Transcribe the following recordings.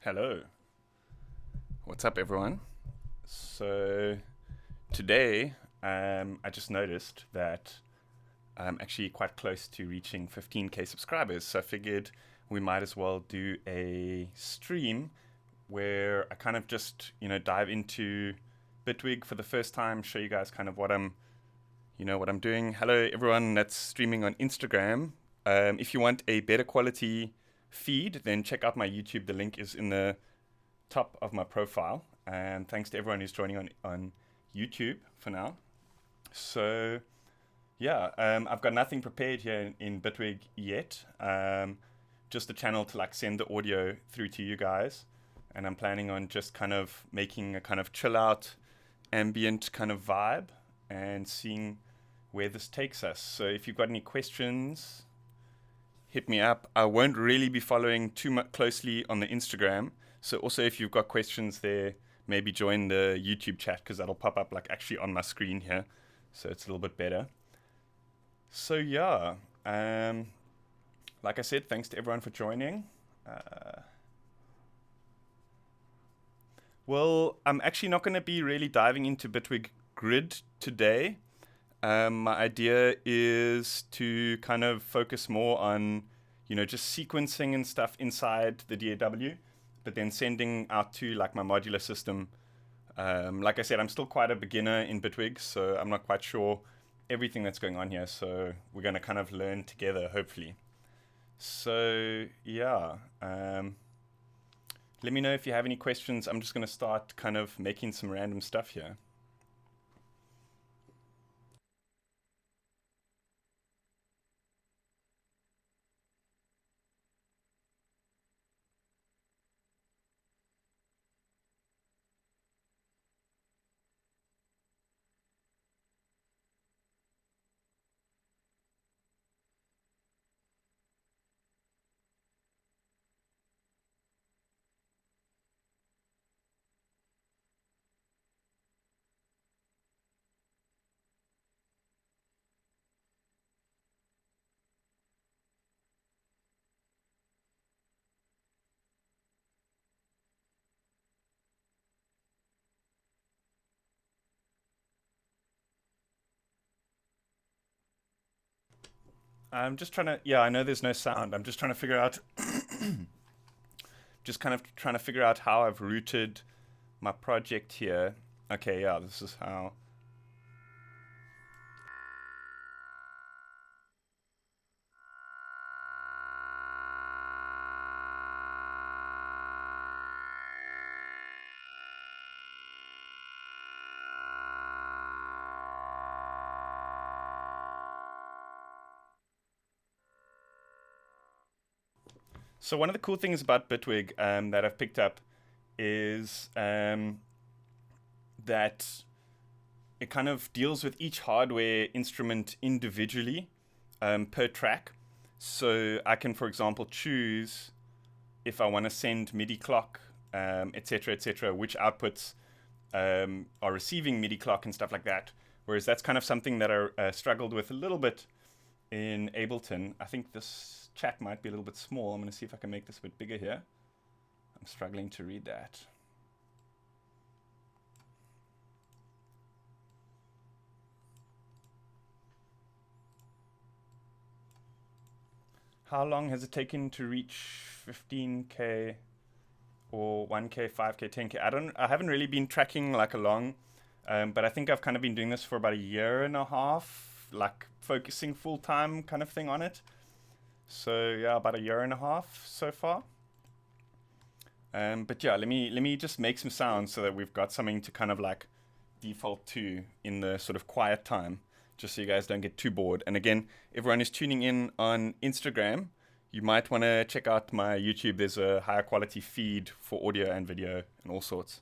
Hello. What's up, everyone? So today, I just noticed that I'm actually quite close to reaching 15k subscribers. So I figured we might as well do a stream where I kind of just dive into Bitwig for the first time, show you guys kind of what I'm doing. Hello, everyone that's streaming on Instagram. If you want a better quality feed, then check out my YouTube. The link is in the top of my profile. And thanks to everyone who's joining on YouTube for now. So, yeah, I've got nothing prepared here in Bitwig yet. Just a channel to like send the audio through to you guys. And I'm planning on just kind of making a kind of chill out, ambient kind of vibe and seeing where this takes us. So, if you've got any questions, hit me up. I won't really be following too much closely on the Instagram. So also if you've got questions there, maybe join the YouTube chat because that'll pop up like actually on my screen here. So it's a little bit better. So yeah, like I said, thanks to everyone for joining. Well, I'm actually not going to be really diving into Bitwig Grid today. My idea is to kind of focus more on, just sequencing and stuff inside the DAW, but then sending out to like my modular system. Like I said, I'm still quite a beginner in Bitwig, so I'm not quite sure everything that's going on here. So we're going to kind of learn together, hopefully. So yeah, let me know if you have any questions. I'm just going to start kind of making some random stuff here. I'm just trying to, yeah, I know there's no sound. I'm just trying to figure out, just kind of trying to figure out how I've routed my project here. Okay, yeah, this is how. So one of the cool things about Bitwig that I've picked up is that it kind of deals with each hardware instrument individually per track. So I can, for example, choose if I want to send MIDI clock, etc., which outputs are receiving MIDI clock and stuff like that. Whereas that's kind of something that I struggled with a little bit in Ableton. I think this chat might be a little bit small. I'm going to see if I can make this a bit bigger here. I'm struggling to read that. How long has it taken to reach 15k or 1k, 5k, 10k? I haven't really been tracking like along, but I think I've kind of been doing this for about a year and a half, like focusing full time kind of thing on it. So yeah, about a year and a half so far. But yeah, let me just make some sounds so that we've got something to kind of like default to in the sort of quiet time, just so you guys don't get too bored. And again, everyone is tuning in on Instagram. You might want to check out my YouTube. There's a higher quality feed for audio and video and all sorts.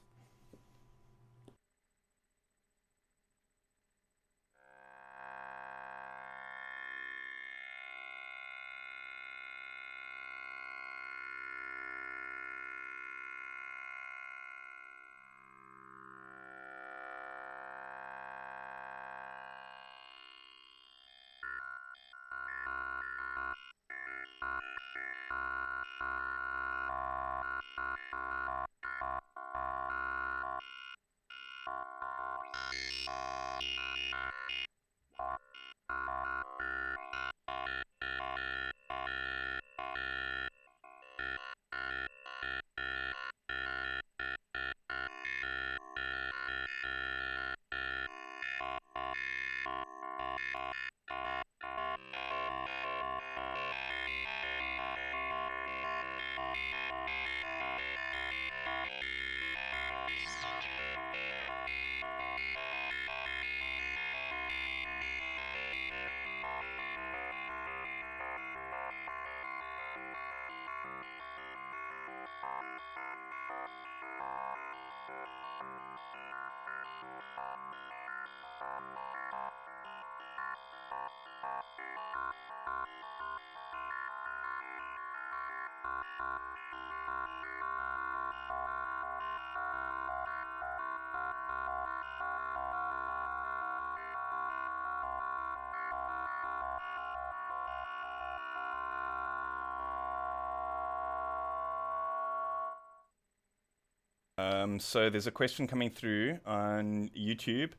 So there's a question coming through on YouTube.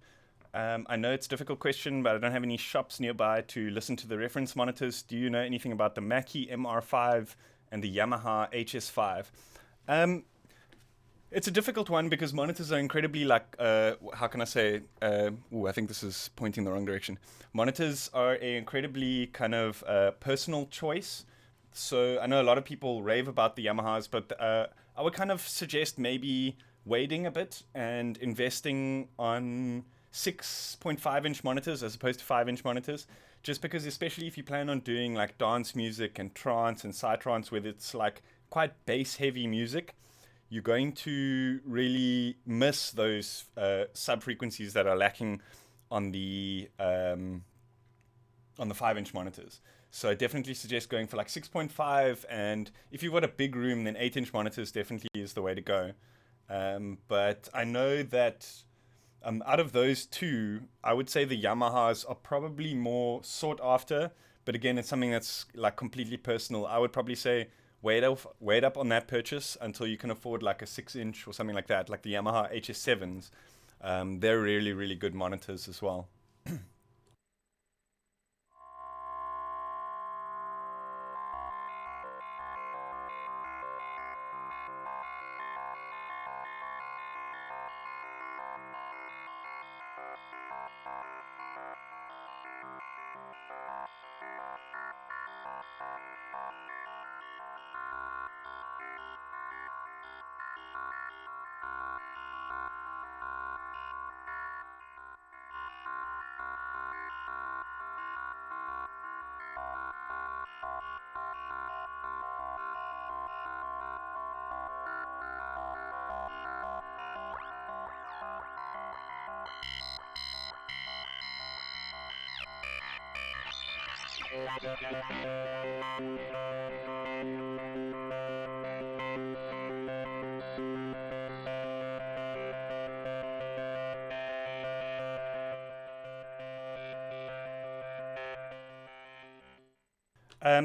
I know it's a difficult question, but I don't have any shops nearby to listen to the reference monitors. Do you know anything about the Mackie MR5 and the Yamaha HS5? It's a difficult one because monitors are incredibly how can I say? I think this is pointing the wrong direction. Monitors are an incredibly kind of personal choice. So I know a lot of people rave about the Yamahas, but I would kind of suggest maybe waiting a bit and investing on 6.5-inch monitors as opposed to 5-inch monitors. Just because, especially if you plan on doing like dance music and trance and psytrance, where it's like quite bass heavy music, you're going to really miss those sub frequencies that are lacking on the 5-inch monitors. So I definitely suggest going for like 6.5, and if you've got a big room, then 8-inch monitors definitely is the way to go. But I know that out of those two, I would say the Yamahas are probably more sought after. But again, it's something that's like completely personal. I would probably say wait up on that purchase until you can afford like a 6-inch or something like that, like the Yamaha HS7s. They're really, really good monitors as well.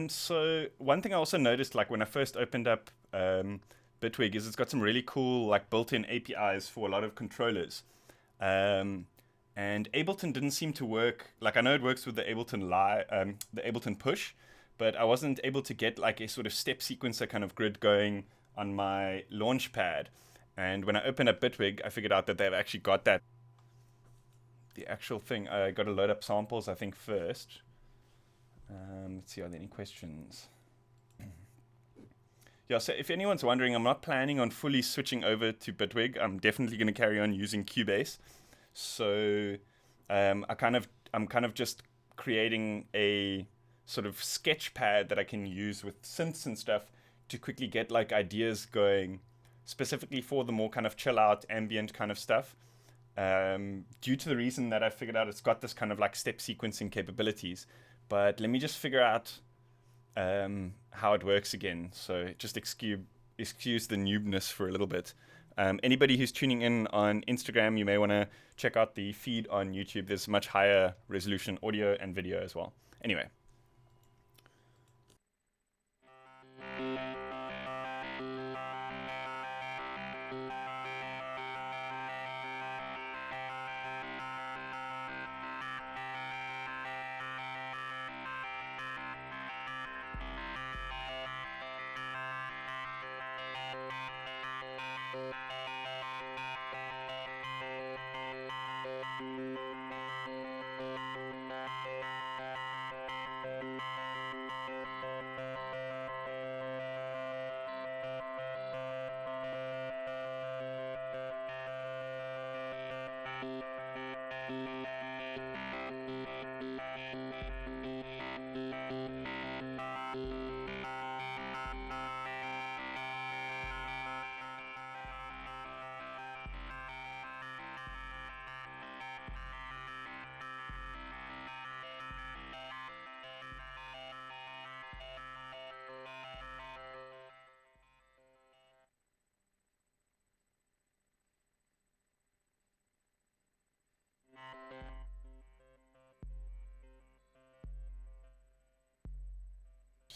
So one thing I also noticed, like when I first opened up Bitwig, is it's got some really cool like built-in APIs for a lot of controllers. Um, and Ableton didn't seem to work. Like I know it works with the the Ableton Push, but I wasn't able to get like a sort of step sequencer kind of grid going on my launch pad. And when I opened up Bitwig, I figured out that they've actually got that. The actual thing, I got to load up samples, I think, first. Let's see, are there any questions? Yeah, so if anyone's wondering, I'm not planning on fully switching over to Bitwig. I'm definitely going to carry on using Cubase. So I'm kind of just creating a sort of sketch pad that I can use with synths and stuff to quickly get like ideas going, specifically for the more kind of chill out ambient kind of stuff. Due to the reason that I figured out it's got this kind of like step sequencing capabilities. But let me just figure out how it works again. So just excuse the noobness for a little bit. Anybody who's tuning in on Instagram, you may want to check out the feed on YouTube. There's much higher resolution audio and video as well. Anyway.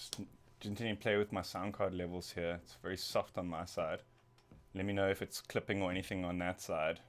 just continue to play with my sound card levels here. It's very soft on my side. Let me know if it's clipping or anything on that side.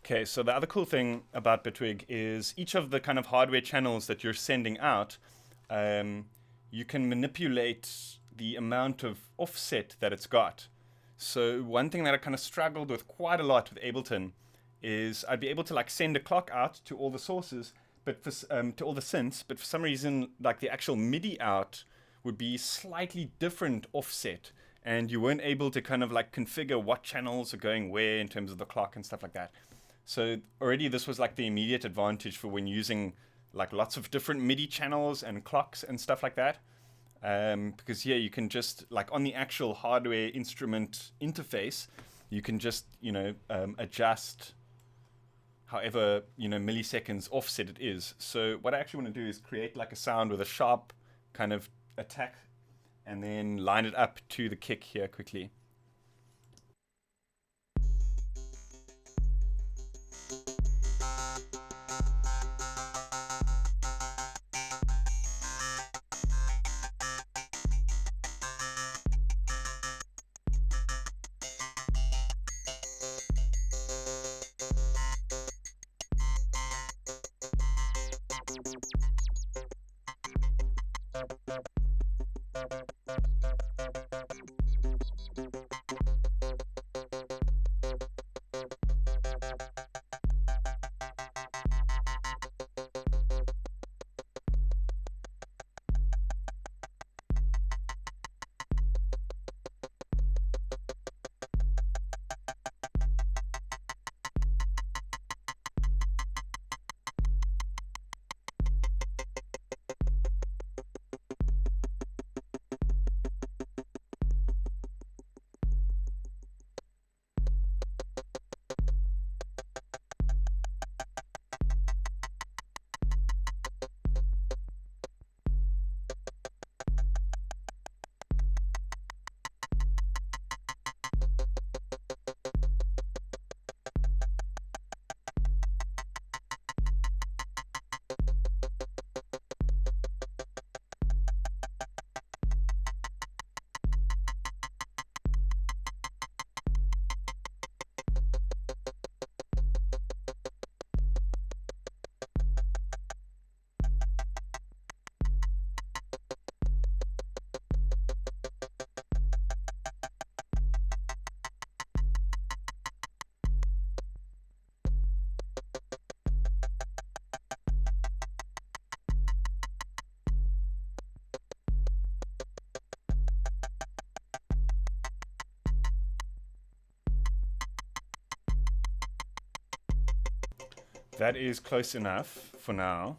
Okay, so the other cool thing about Bitwig is each of the kind of hardware channels that you're sending out, you can manipulate the amount of offset that it's got. So one thing that I kind of struggled with quite a lot with Ableton is I'd be able to like send a clock out to all the sources, but for, to all the synths, but for some reason like the actual MIDI out would be slightly different offset, and you weren't able to kind of like configure what channels are going where in terms of the clock and stuff like that. So already this was like the immediate advantage for when using like lots of different MIDI channels and clocks and stuff like that. Because here you can just like on the actual hardware instrument interface, you can just, adjust however, milliseconds offset it is. So what I actually want to do is create like a sound with a sharp kind of attack and then line it up to the kick here quickly. That is close enough for now.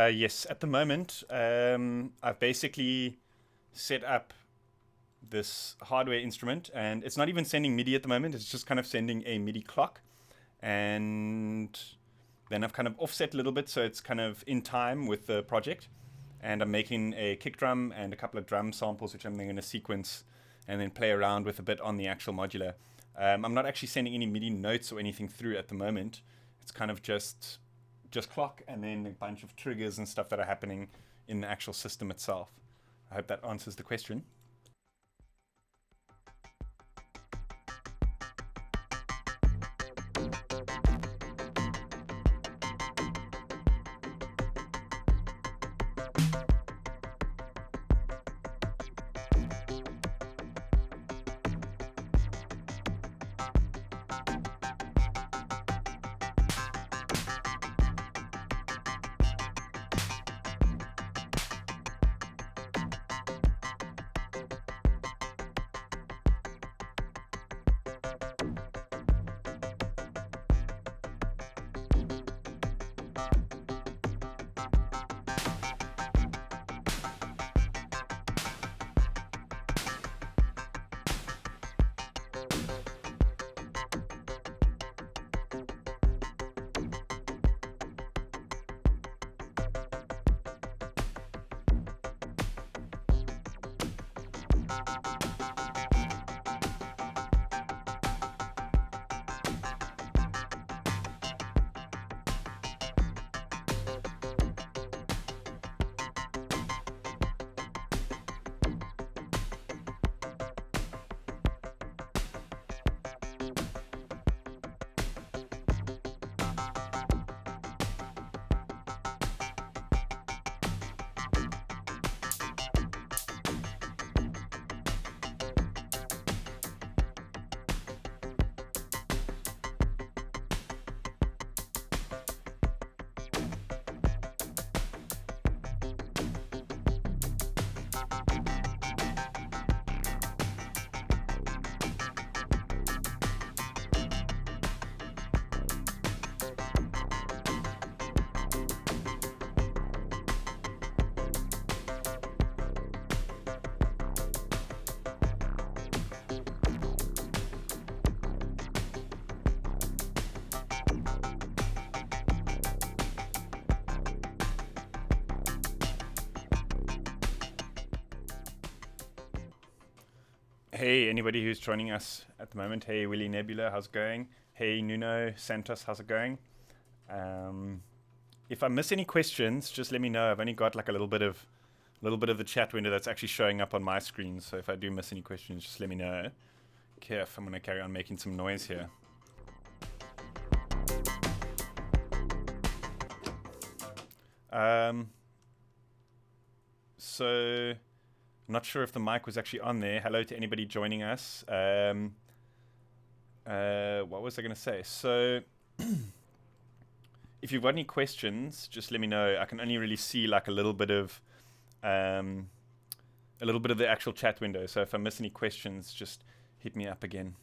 Yes, at the moment, I've basically set up this hardware instrument, and it's not even sending MIDI at the moment. It's just kind of sending a MIDI clock, and then I've kind of offset a little bit so it's kind of in time with the project. And I'm making a kick drum and a couple of drum samples, which I'm then going to sequence and then play around with a bit on the actual modular. I'm not actually sending any MIDI notes or anything through at the moment. It's kind of just clock and then a bunch of triggers and stuff that are happening in the actual system itself. I hope that answers the question. Hey, anybody who's joining us at the moment. Hey, Willie Nebula, how's it going? Hey, Nuno Santos, how's it going? If I miss any questions, just let me know. I've only got like a little bit of the chat window that's actually showing up on my screen. So if I do miss any questions, just let me know. Okay, if I'm going to carry on making some noise here. So I'm not sure if the mic was actually on there. Hello to anybody joining us. what was I going to say? So, if you've got any questions, just let me know. I can only really see like a little bit of the actual chat window. So if I miss any questions, just hit me up again.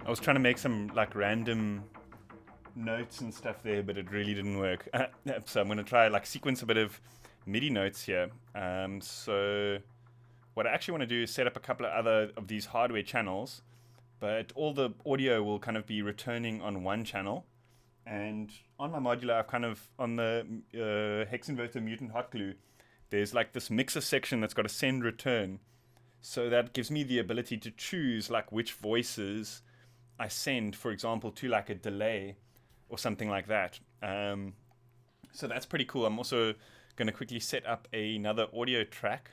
I was trying to make some like random notes and stuff there, but it really didn't work. So I'm going to try like sequence a bit of MIDI notes here. So what I actually want to do is set up a couple of other of these hardware channels, but all the audio will kind of be returning on one channel. And on my modular, I've kind of, on the hex inverter mutant hot glue, there's like this mixer section that's got a send return. So that gives me the ability to choose like which voices I send, for example, to like a delay or something like that. So that's pretty cool. I'm also going to quickly set up another audio track.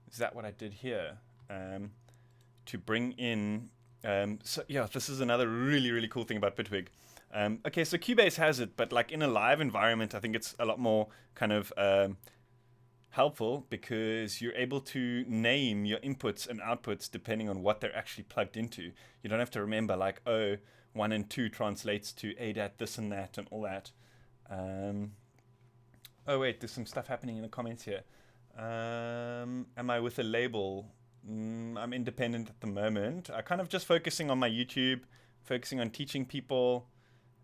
Is that what I did here? To bring in... so yeah, this is another really, really cool thing about Bitwig. Okay, so Cubase has it, but like in a live environment, I think it's a lot more kind of helpful because you're able to name your inputs and outputs depending on what they're actually plugged into. You don't have to remember like, oh, 1 and 2 translates to ADAT, this and that, and all that. Oh wait, there's some stuff happening in the comments here. Am I with a label? I'm independent at the moment. I'm kind of just focusing on my YouTube, focusing on teaching people.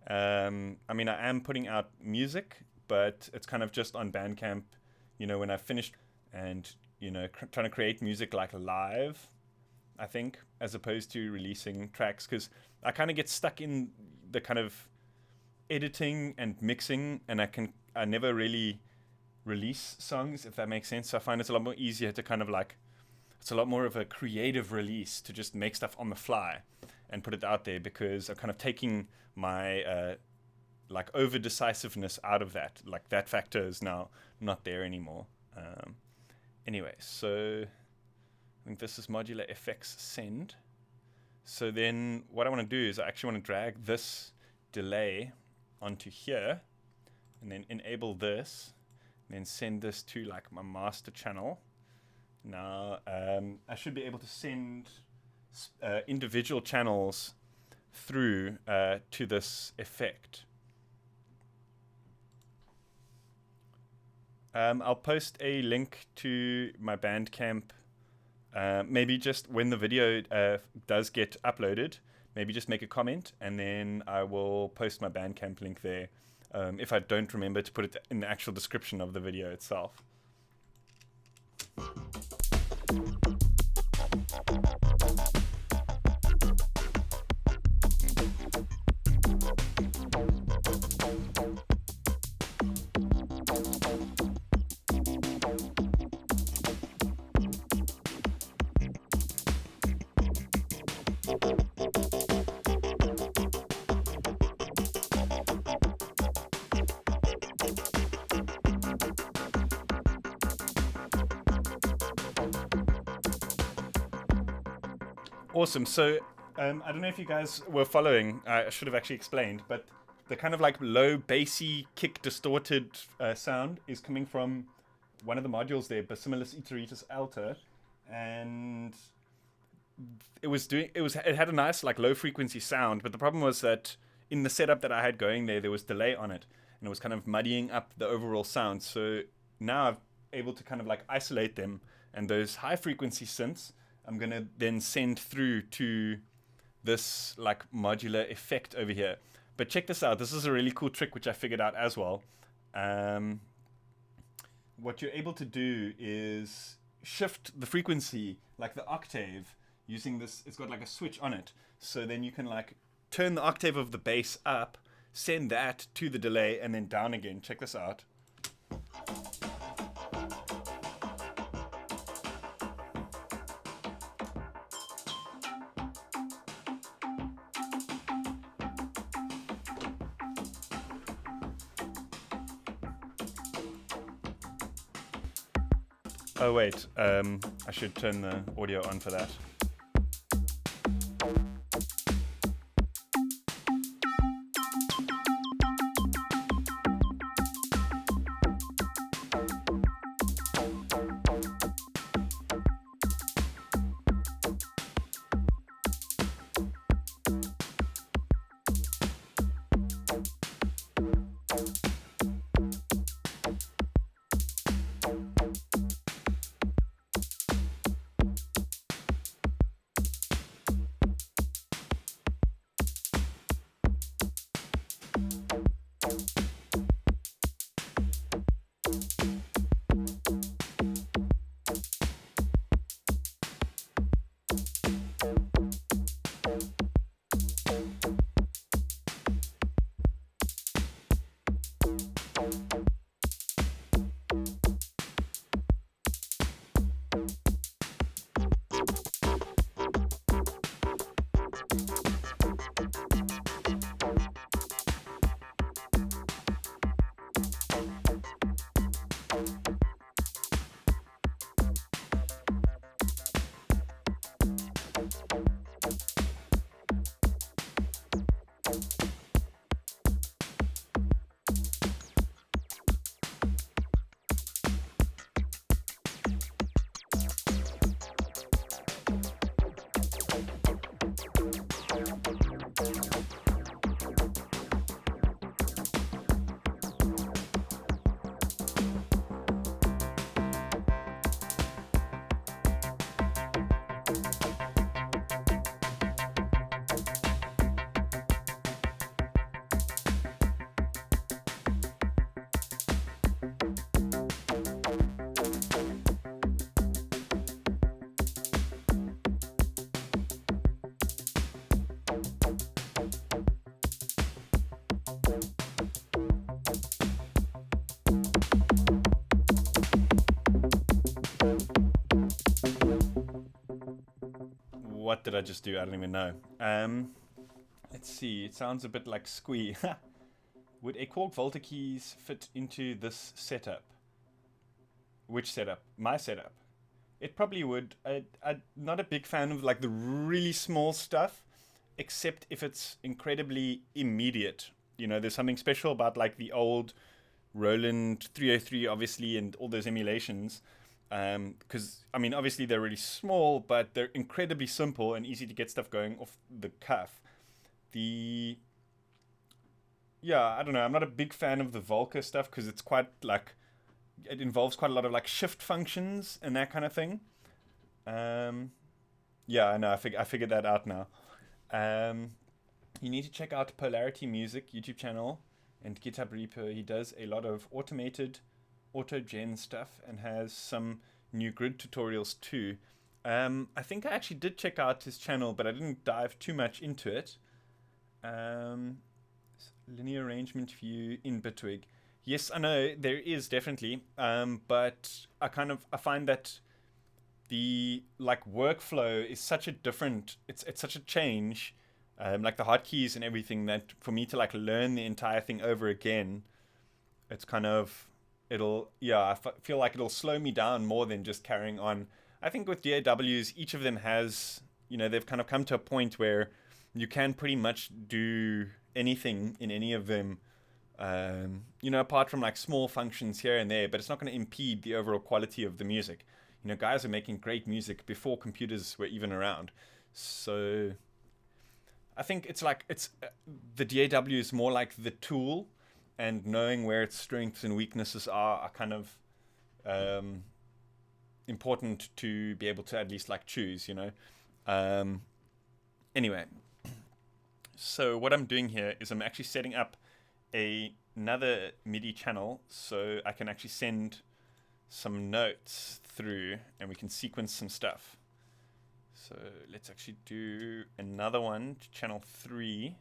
I mean, I am putting out music, but it's kind of just on Bandcamp, you know, when I've finished, and, you know, trying to create music like live, I think, as opposed to releasing tracks, because I kind of get stuck in the kind of editing and mixing, and I never really release songs, if that makes sense. So I find it's a lot more easier to kind of like, it's a lot more of a creative release to just make stuff on the fly and put it out there, because I'm kind of taking my like over decisiveness out of that. Like that factor is now not there anymore. Anyway, so I think this is modular effects send. So then what I want to do is I actually want to drag this delay onto here and then enable this and then send this to like my master channel. Now I should be able to send individual channels through to this effect. I'll post a link to my Bandcamp, maybe just when the video does get uploaded, maybe just make a comment, and then I will post my Bandcamp link there, if I don't remember to put it in the actual description of the video itself. Awesome. So I don't know if you guys were following. I should have actually explained, but the kind of like low bassy kick distorted sound is coming from one of the modules there, Bassimilis Iteritus Alta, and it had a nice like low frequency sound, but the problem was that in the setup that I had going there was delay on it, and it was kind of muddying up the overall sound. So now I'm able to kind of like isolate them, and those high frequency synths I'm going to then send through to this like modular effect over here. But check this out. This is a really cool trick which I figured out as well. What you're able to do is shift the frequency, like the octave, using this. It's got like a switch on it. So then you can like turn the octave of the bass up, send that to the delay, and then down again. Check this out. Oh wait, I should turn the audio on for that. did I just do? I don't even know. Let's see. It sounds a bit like squee. Would a Korg Volta keys fit into this setup? Which setup? My setup. It probably would. I'm not a big fan of like the really small stuff, except if it's incredibly immediate. You know, there's something special about like the old Roland 303, obviously, and all those emulations. Because, I mean, obviously they're really small, but they're incredibly simple and easy to get stuff going off the cuff. Yeah, I don't know. I'm not a big fan of the Volca stuff because it's quite like, it involves quite a lot of like shift functions and that kind of thing. Yeah, I know. I figured that out now. You need to check out Polarity Music YouTube channel and GitHub repo. He does a lot of automated auto-gen stuff and has some new grid tutorials too. I think I actually did check out his channel, but I didn't dive too much into it. Linear arrangement view in Bitwig. Yes, I know there is definitely, but I find that the like workflow is such a different. It's such a change, like the hotkeys and everything, that for me to like learn the entire thing over again, it's kind of feel like it'll slow me down more than just carrying on. I think with DAWs, each of them has, they've kind of come to a point where you can pretty much do anything in any of them, apart from like small functions here and there, but it's not going to impede the overall quality of the music. Guys are making great music before computers were even around. So I think the DAW is more like the tool, and knowing where its strengths and weaknesses are kind of important to be able to at least like choose, Anyway, so what I'm doing here is I'm actually setting up another MIDI channel so I can actually send some notes through and we can sequence some stuff. So let's actually do another one to channel 3.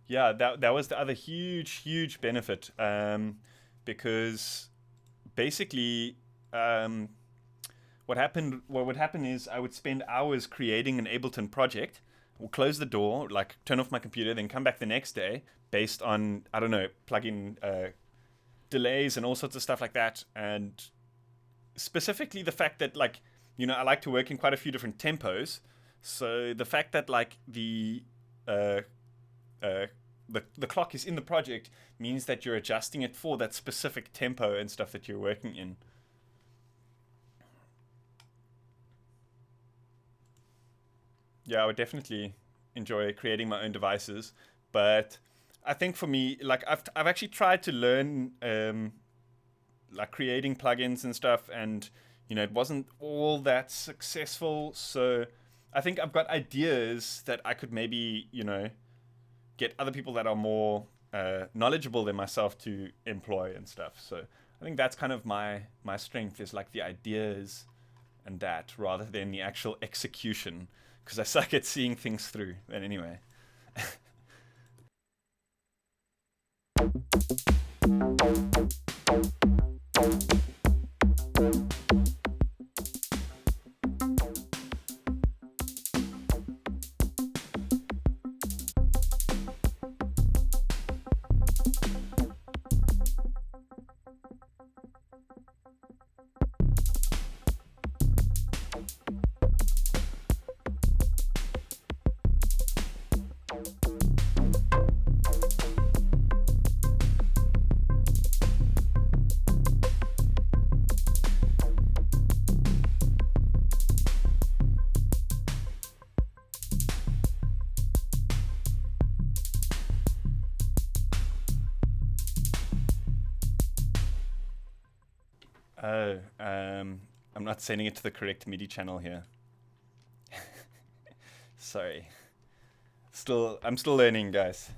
Yeah, that was the other huge benefit, because basically what would happen is I would spend hours creating an Ableton project, we'll close the door, like turn off my computer, then come back the next day based on, I don't know, plug-in delays and all sorts of stuff like that. And specifically the fact that like, I like to work in quite a few different tempos. So the fact that like the clock is in the project means that you're adjusting it for that specific tempo and stuff that you're working in. Yeah, I would definitely enjoy creating my own devices, but I think for me, like I've actually tried to learn like creating plugins and stuff, and it wasn't all that successful. So I think I've got ideas that I could maybe get other people that are more knowledgeable than myself to employ and stuff. So I think that's kind of my strength, is like the ideas and that, rather than the actual execution, because I suck at seeing things through. But anyway. Oh, I'm not sending it to the correct MIDI channel here. Sorry. I'm still learning, guys.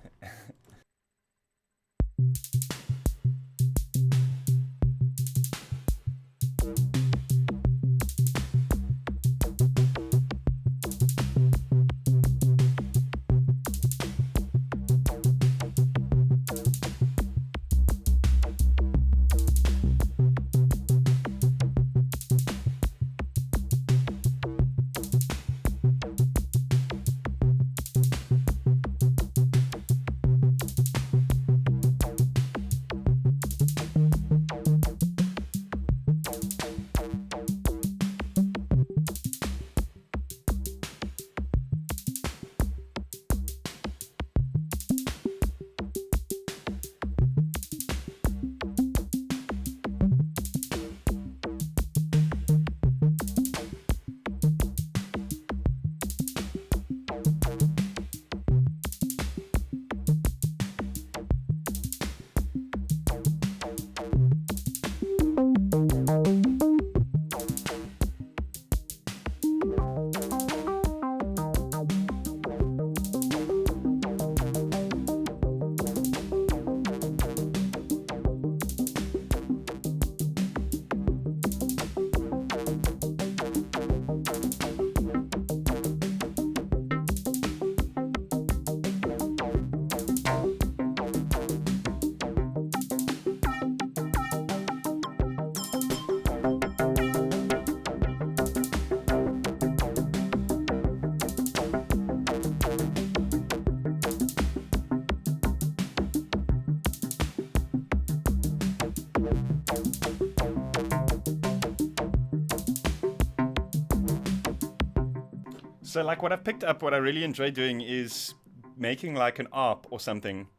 So like what I've picked up, what I really enjoy doing is making like an ARP or something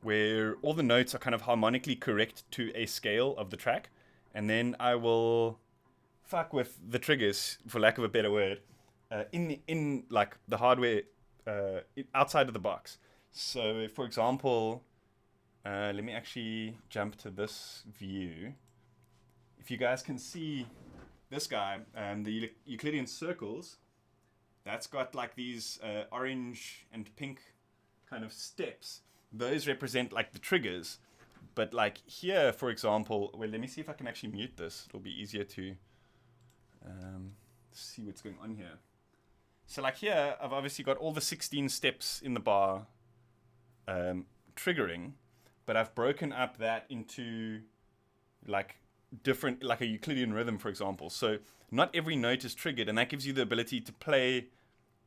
where all the notes are kind of harmonically correct to a scale of the track. And then I will fuck with the triggers, for lack of a better word, in like the hardware outside of the box. So for example, let me actually jump to this view. If you guys can see this guy, the Euclidean circles, that's got like these orange and pink kind of steps. Those represent like the triggers. But like here, for example, well, let me see if I can actually mute this. It'll be easier to see what's going on here. So like here, I've obviously got all the 16 steps in the bar triggering, but I've broken up that into like different, like a Euclidean rhythm, for example. So not every note is triggered, and that gives you the ability to play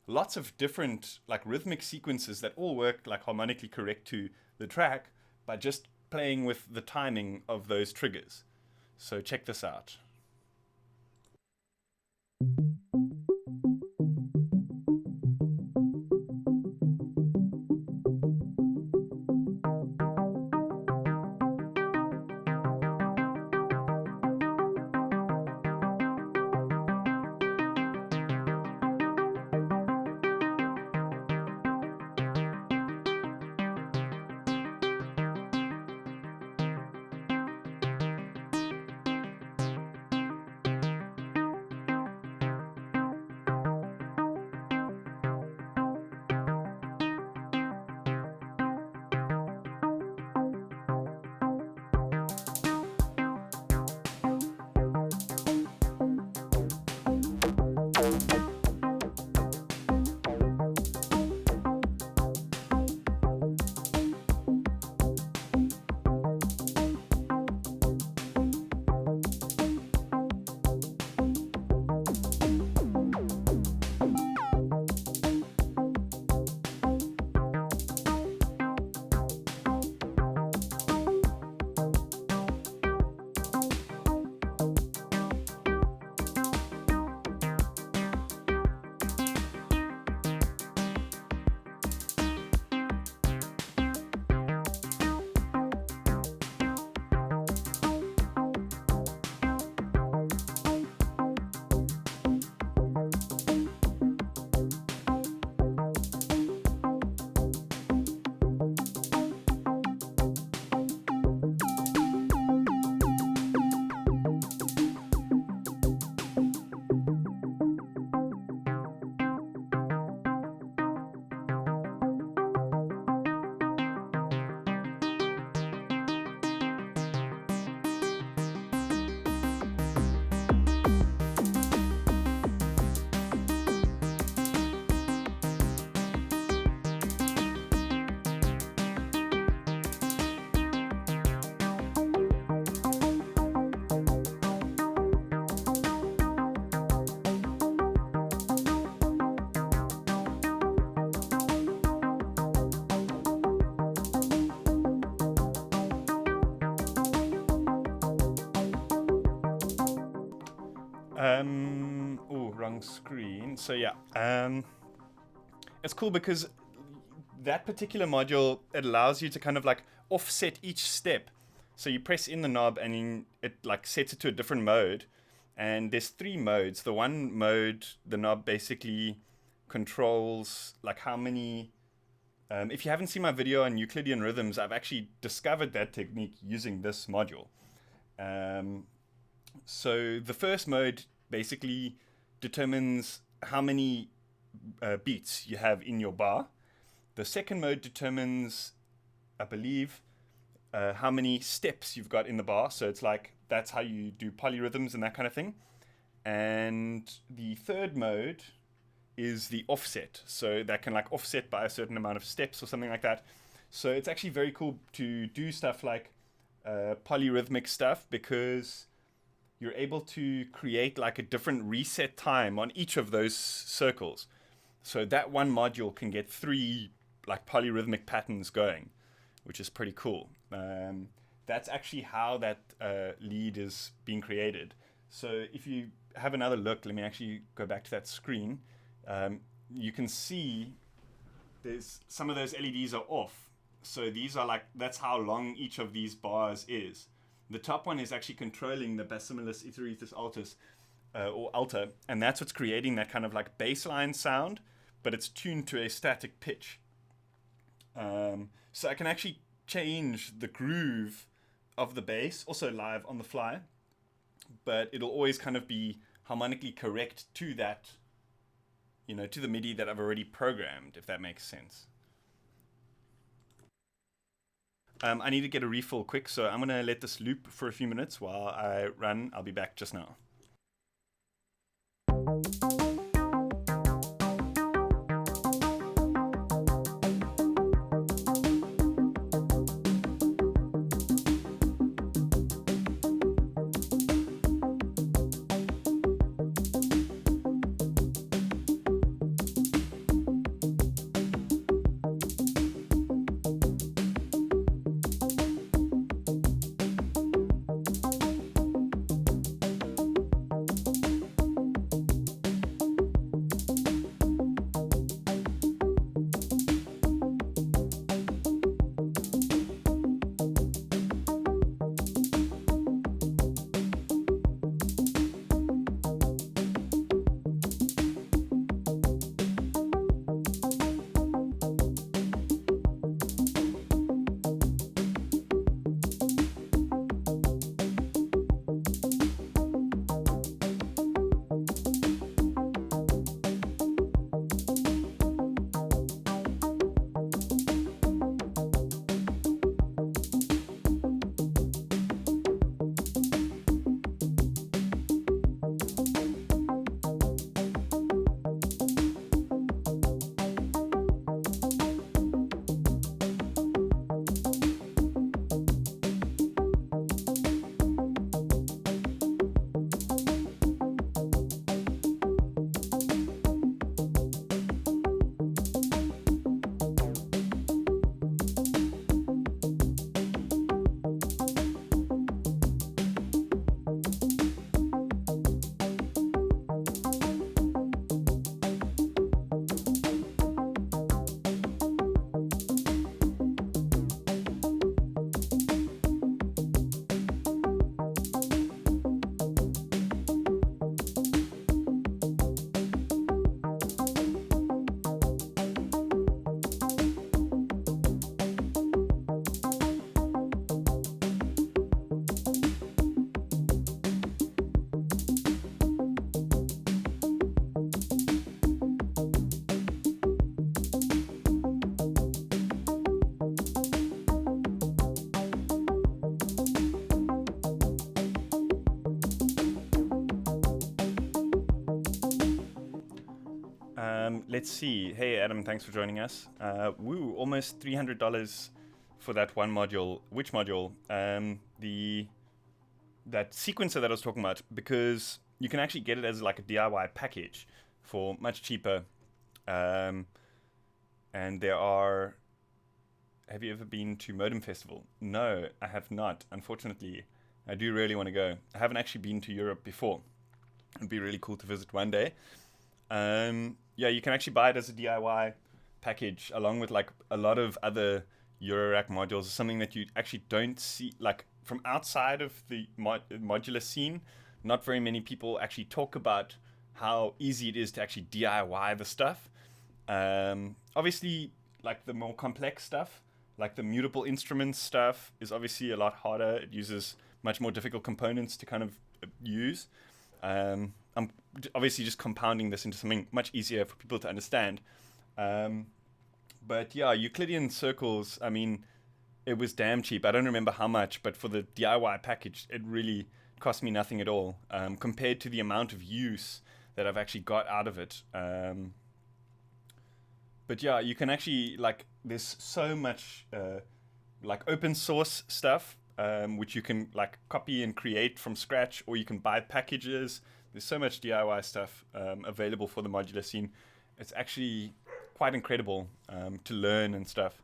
lots of different like rhythmic sequences that all work like harmonically correct to the track by just playing with the timing of those triggers. So check this out. Wrong screen. So yeah, it's cool because that particular module, it allows you to kind of like offset each step. So you press in the knob and it like sets it to a different mode. And there's 3 modes. The one mode, the knob basically controls like how many. If you haven't seen my video on Euclidean rhythms, I've actually discovered that technique using this module. So the first mode basically determines how many beats you have in your bar. The second mode determines, I believe, how many steps you've got in the bar. So it's like, that's how you do polyrhythms and that kind of thing. And the third mode is the offset. So that can like offset by a certain amount of steps or something like that. So it's actually very cool to do stuff like polyrhythmic stuff, because you're able to create like a different reset time on each of those circles. So that one module can get 3 like polyrhythmic patterns going, which is pretty cool. That's actually how that lead is being created. So if you have another look, let me actually go back to that screen. you can see there's some of those LEDs are off. So these are like, that's how long each of these bars is. The top one is actually controlling the basimilis iterethus altus, or alta, and that's what's creating that kind of like baseline sound, but it's tuned to a static pitch. So I can actually change the groove of the bass, also live on the fly, but it'll always kind of be harmonically correct to that, to the MIDI that I've already programmed, if that makes sense. I need to get a refill quick, so I'm going to let this loop for a few minutes while I run. I'll be back just now. Let's see. Hey, Adam, thanks for joining us. Woo, almost $300 for that one module. Which module? That sequencer that I was talking about, because you can actually get it as like a DIY package for much cheaper. And there are... Have you ever been to Modem Festival? No, I have not, unfortunately. I do really want to go. I haven't actually been to Europe before. It'd be really cool to visit one day. Yeah, you can actually buy it as a DIY package along with like a lot of other Eurorack modules, something that you actually don't see like from outside of the modular scene. Not very many people actually talk about how easy it is to actually DIY the stuff. Obviously, like the more complex stuff, like the mutable instruments stuff, is obviously a lot harder. It uses much more difficult components to kind of use. I'm obviously just compounding this into something much easier for people to understand. But yeah, Euclidean circles, I mean, it was damn cheap. I don't remember how much, but for the DIY package, it really cost me nothing at all compared to the amount of use that I've actually got out of it. But yeah, you can actually, like, there's so much like open source stuff which you can like copy and create from scratch, or you can buy packages. There's so much DIY stuff available for the modular scene. It's actually quite incredible to learn and stuff.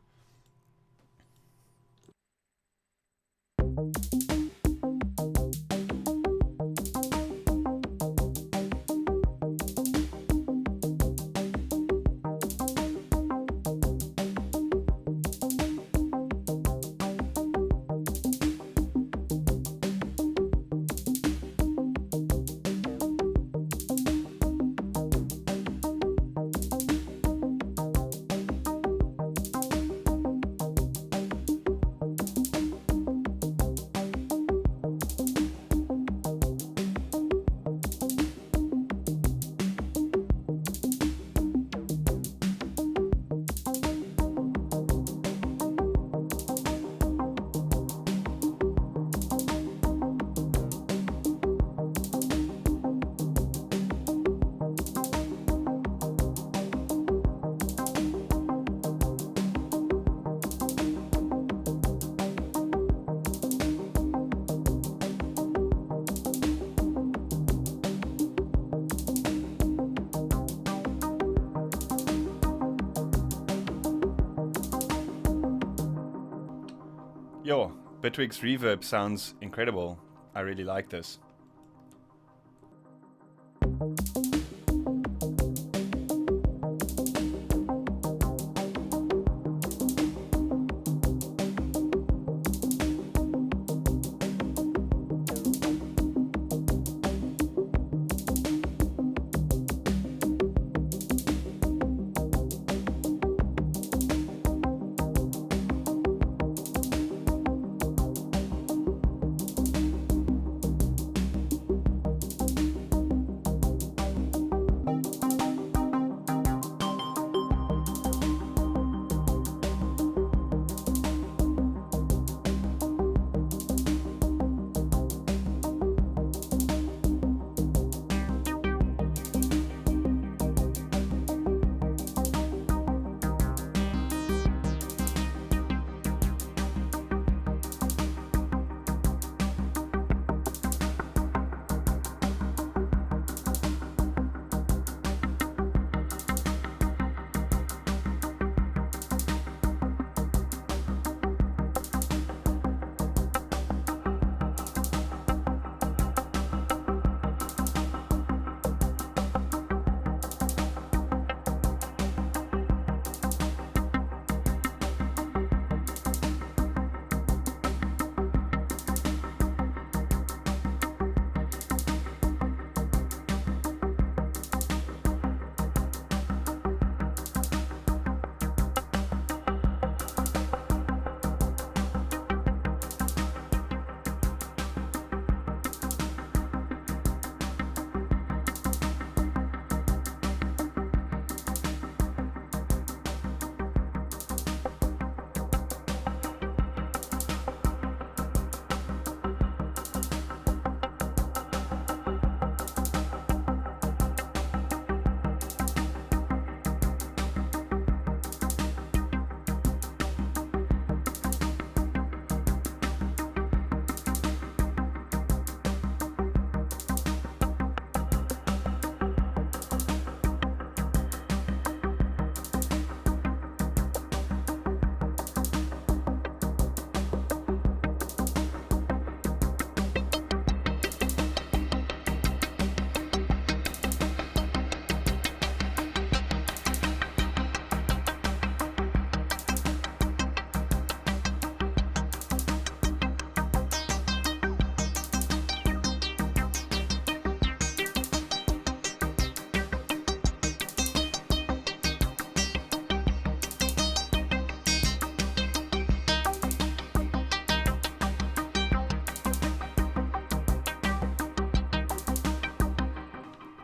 Yo, Bitwig's reverb sounds incredible. I really like this.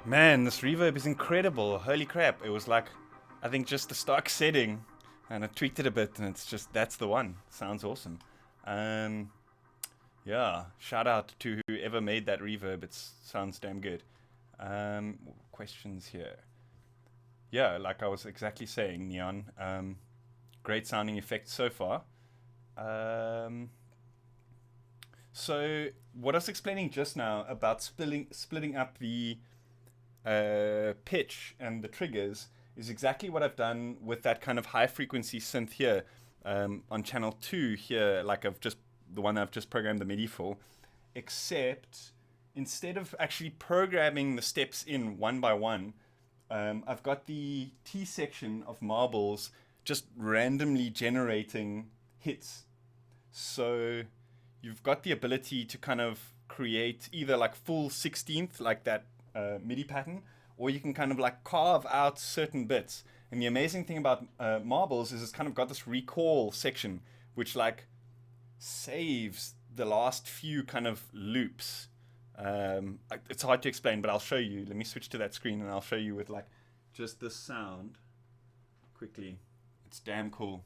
Man, this reverb is incredible. Holy crap. It was like, I think just the stock setting, and I tweaked it a bit, and it's just, that's the one. Sounds awesome. Yeah, shout out to whoever made that reverb. It sounds damn good. Questions here. Yeah, like I was exactly saying, Neon. Great sounding effects so far. So what I was explaining just now about splitting up the pitch and the triggers is exactly what I've done with that kind of high frequency synth here on channel 2 here, like the one I've just programmed the MIDI for, except instead of actually programming the steps in one by one, I've got the T section of marbles just randomly generating hits. So you've got the ability to kind of create either like full 16th, like that MIDI pattern, or you can kind of like carve out certain bits. And the amazing thing about marbles is it's kind of got this recall section, which like saves the last few kind of loops. It's hard to explain, but I'll show you. Let me switch to that screen and I'll show you with like just this sound quickly. It's damn cool.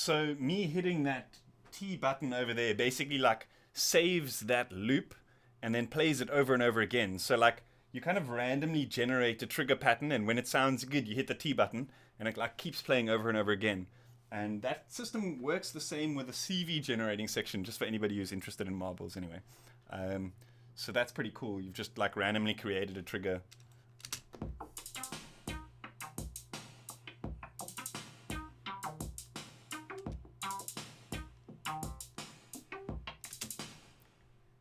So me hitting that T button over there basically like saves that loop and then plays it over and over again. So like you kind of randomly generate a trigger pattern, and when it sounds good, you hit the T button, and it like keeps playing over and over again. And that system works the same with a CV generating section, just for anybody who's interested in marbles anyway. So that's pretty cool. You've just like randomly created a trigger.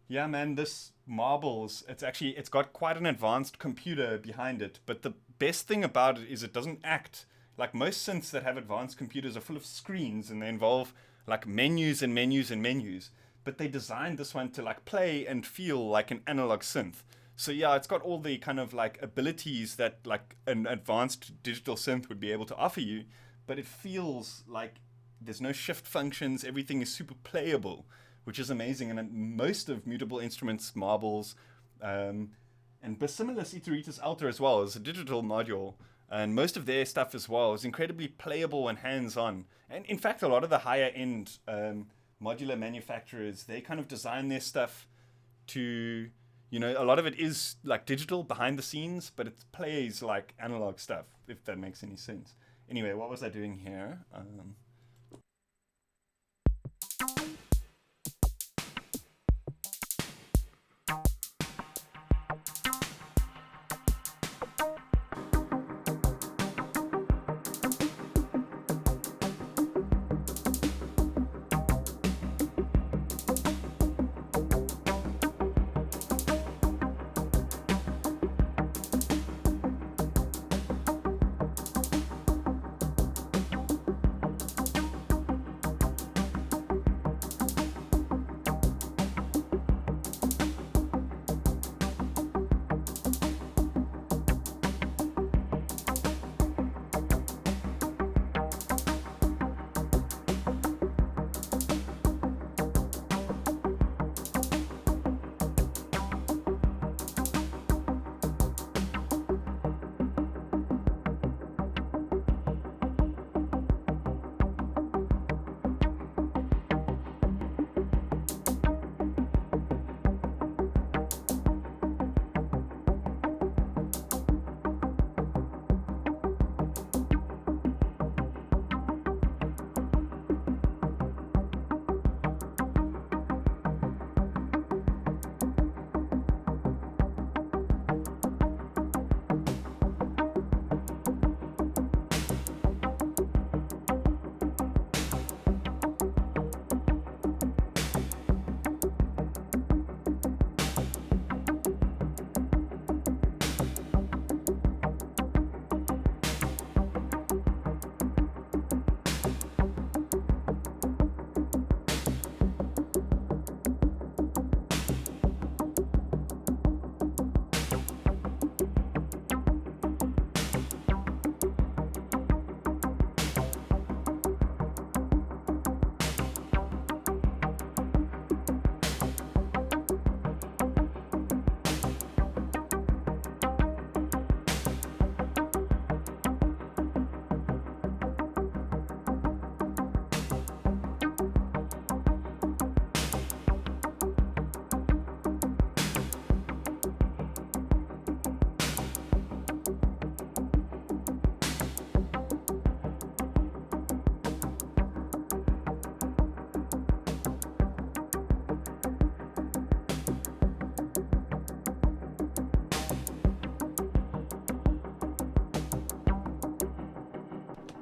Yeah, man, this marbles, it's got quite an advanced computer behind it, but the best thing about it is it doesn't act like most synths that have advanced computers are full of screens and they involve like menus and menus and menus, but they designed this one to like play and feel like an analog synth. So yeah, it's got all the kind of like abilities that like an advanced digital synth would be able to offer you, but it feels like there's no shift functions, everything is super playable, which is amazing. And most of Mutable Instruments marbles, and Bassimilis Iteratus Alta as well is a digital module, and most of their stuff as well is incredibly playable and hands-on. And in fact, a lot of the higher-end modular manufacturers, they kind of design their stuff to, you know, a lot of it is like digital behind the scenes, but it plays like analog stuff, if that makes any sense. Anyway, what was I doing here?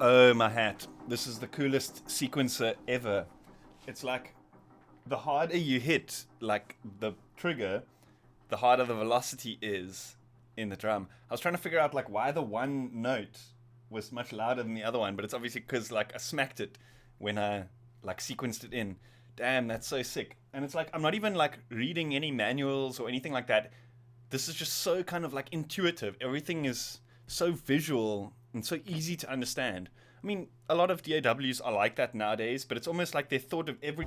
Oh, my hat. This is the coolest sequencer ever. It's like the harder you hit like the trigger, the harder the velocity is in the drum. I was trying to figure out like why the one note was much louder than the other one, but it's obviously because like I smacked it when I like sequenced it in. Damn, that's so sick. And it's like I'm not even like reading any manuals or anything like that. This is just so kind of like intuitive. Everything is so visual and so easy to understand. I mean, a lot of DAWs are like that nowadays, but it's almost like they thought of every...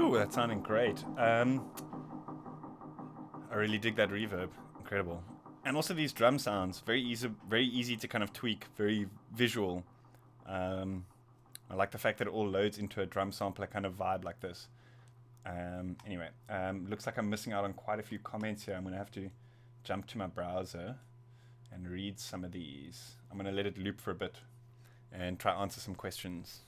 Ooh, that's sounding great. I really dig that reverb. Incredible. And also these drum sounds, very easy to kind of tweak, very visual. I like the fact that it all loads into a drum sampler kind of vibe like this. Anyway, looks like I'm missing out on quite a few comments here. I'm going to have to jump to my browser and read some of these. I'm going to let it loop for a bit and try to answer some questions.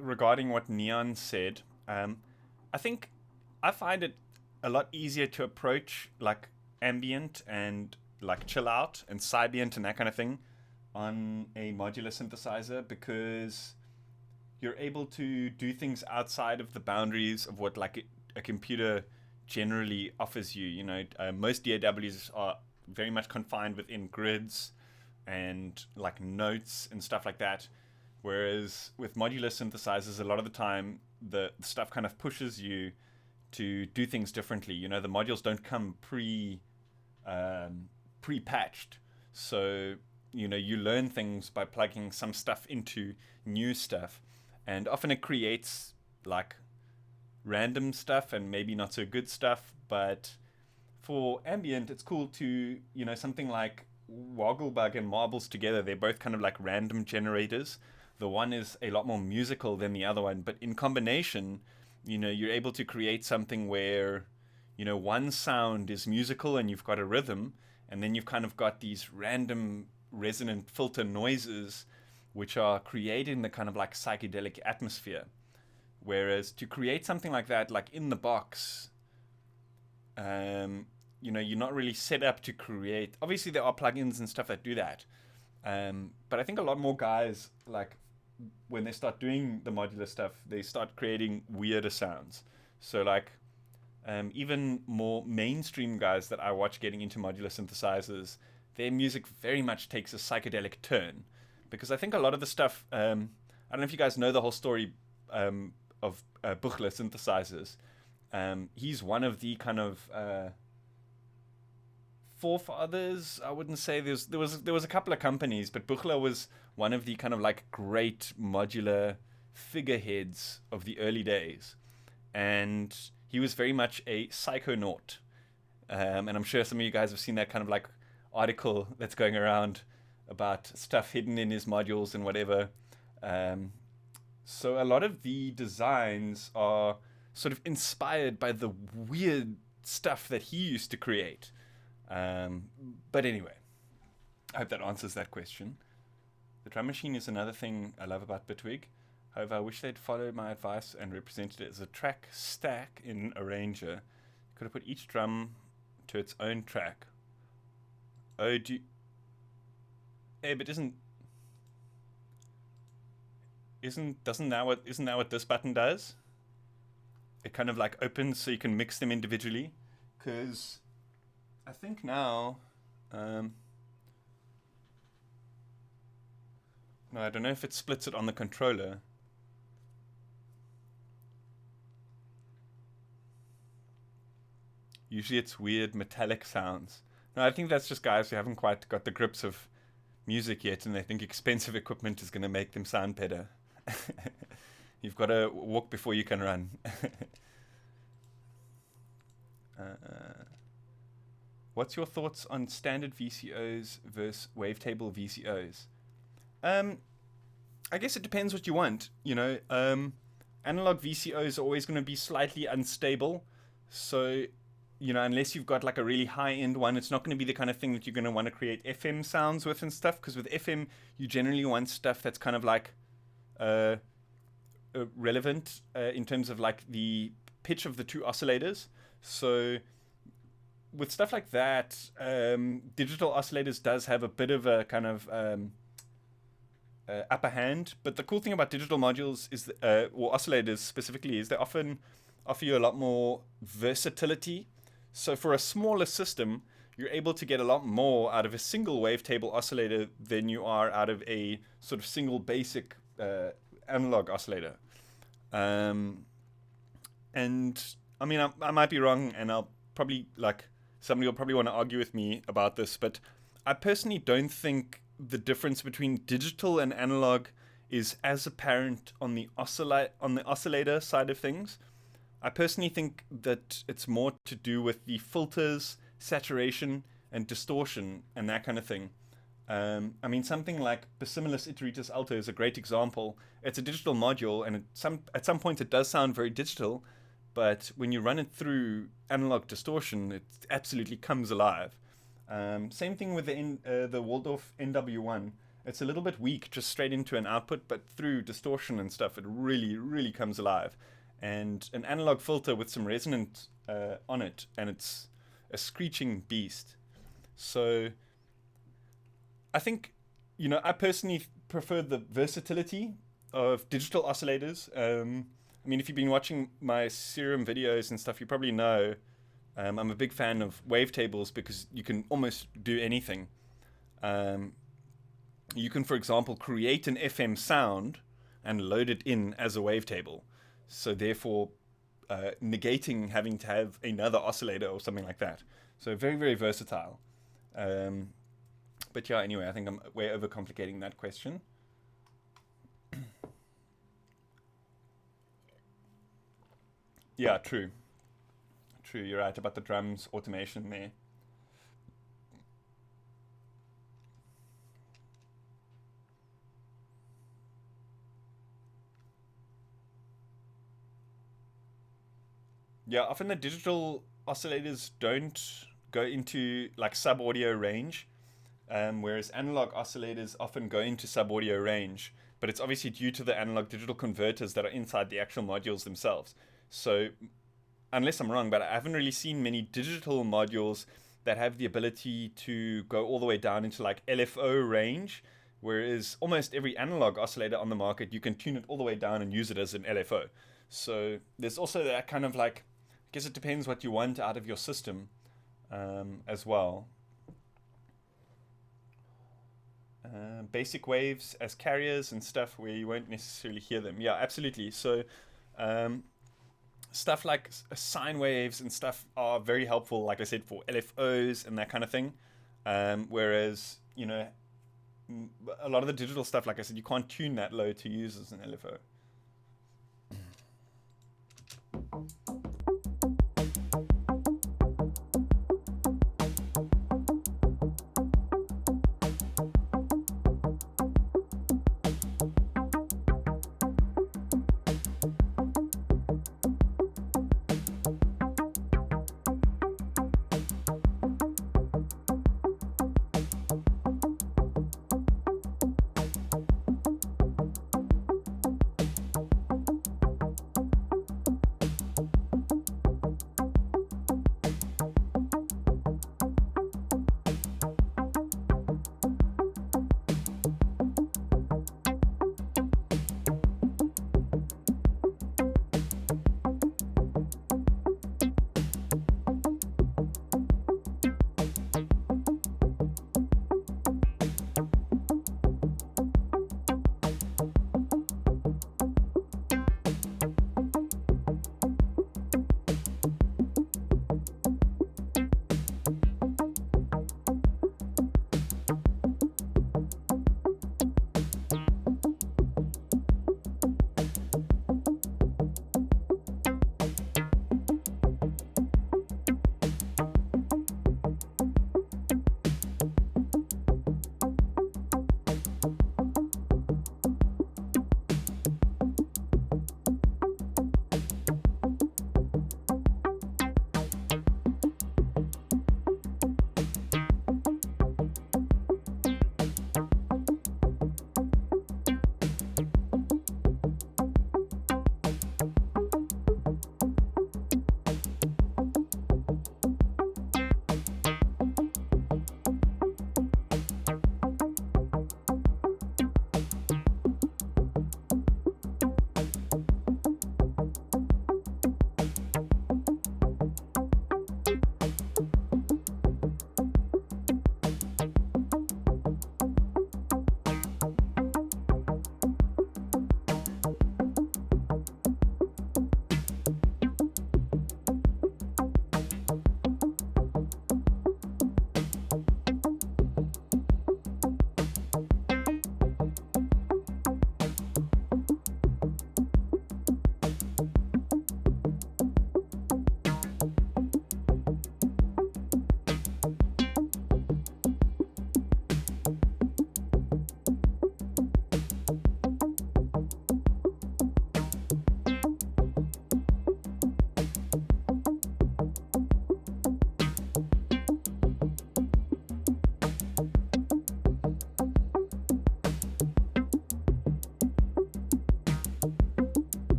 Regarding what Neon said, I think I find it a lot easier to approach like ambient and like chill out and Sybient and that kind of thing on a modular synthesizer, because you're able to do things outside of the boundaries of what like a computer generally offers you. You know, most DAWs are very much confined within grids and like notes and stuff like that. Whereas with modular synthesizers, a lot of the time, the stuff kind of pushes you to do things differently. You know, the modules don't come pre-patched. So, you know, you learn things by plugging some stuff into new stuff. And often it creates like random stuff and maybe not so good stuff. But for ambient, it's cool to, you know, something like Wogglebug and Marbles together. They're both kind of like random generators. The one is a lot more musical than the other one, but in combination, you know, you're able to create something where, you know, one sound is musical and you've got a rhythm, and then you've kind of got these random resonant filter noises which are creating the kind of like psychedelic atmosphere. Whereas to create something like that, like in the box, you know, you're not really set up to create. Obviously, there are plugins and stuff that do that. But I think a lot more guys, like, when they start doing the modular stuff, they start creating weirder sounds. So, like, even more mainstream guys that I watch getting into modular synthesizers, their music very much takes a psychedelic turn. Because I think a lot of the stuff, I don't know if you guys know the whole story of Buchla synthesizers. He's one of the kind of forefathers. I wouldn't say there was a couple of companies, but Buchla was one of the kind of like great modular figureheads of the early days, and he was very much a psychonaut. And I'm sure some of you guys have seen that kind of like article that's going around about stuff hidden in his modules and whatever. So a lot of the designs are sort of inspired by the weird stuff that he used to create. But anyway, I hope that answers that question. The drum machine is another thing I love about Bitwig. However, I wish they'd followed my advice and represented it as a track stack in Arranger. Could have put each drum to its own track. Oh, but isn't that what this button does? It kind of like opens so you can mix them individually. Because I think now, no, I don't know if it splits it on the controller. Usually it's weird metallic sounds. No, I think that's just guys who haven't quite got the grips of music yet, and they think expensive equipment is going to make them sound better. You've got to walk before you can run. What's your thoughts on standard VCOs versus wavetable VCOs? I guess it depends what you want. You know, analog VCOs are always going to be slightly unstable. So unless you've got like a really high-end one, it's not going to be the kind of thing that you're going to want to create FM sounds with and stuff. Because with FM, you generally want stuff that's kind of like relevant in terms of like the pitch of the two oscillators. So with stuff like that, digital oscillators does have a bit of a kind of upper hand. But the cool thing about digital modules is, or oscillators specifically, is they often offer you a lot more versatility. So for a smaller system, you're able to get a lot more out of a single wavetable oscillator than you are out of a sort of single basic analog oscillator. And I mean, I might be wrong, and I'll probably somebody will probably want to argue with me about this, but I personally don't think the difference between digital and analog is as apparent on the oscillator side of things. I personally think that it's more to do with the filters, saturation, and distortion, and that kind of thing. I mean, something like Bissimilus Iteritus Alto is a great example. It's a digital module, and at some points it does sound very digital, but when you run it through analog distortion, it absolutely comes alive. Same thing with the Waldorf NW1. It's a little bit weak just straight into an output, but through distortion and stuff, it really, really comes alive. And an analog filter with some resonance on it, and it's a screeching beast. So I think, I personally prefer the versatility of digital oscillators. I mean, if you've been watching my Serum videos and stuff, you probably know I'm a big fan of wavetables because you can almost do anything. You can, for example, create an FM sound and load it in as a wavetable. So therefore, negating having to have another oscillator or something like that. So very, very versatile. But yeah, anyway, I think I'm way overcomplicating that question. Yeah, true. True, you're right about the drums automation there. Yeah, often the digital oscillators don't go into like sub audio range, whereas analog oscillators often go into sub audio range. But it's obviously due to the analog digital converters that are inside the actual modules themselves. So, unless I'm wrong, but I haven't really seen many digital modules that have the ability to go all the way down into like LFO range, whereas almost every analog oscillator on the market, you can tune it all the way down and use it as an LFO. So there's also that kind of like, I guess it depends what you want out of your system as well. Basic waves as carriers and stuff where you won't necessarily hear them. Yeah, absolutely. So stuff like sine waves and stuff are very helpful, like I said, for LFOs and that kind of thing. Whereas, a lot of the digital stuff, like I said, you can't tune that low to use as an LFO.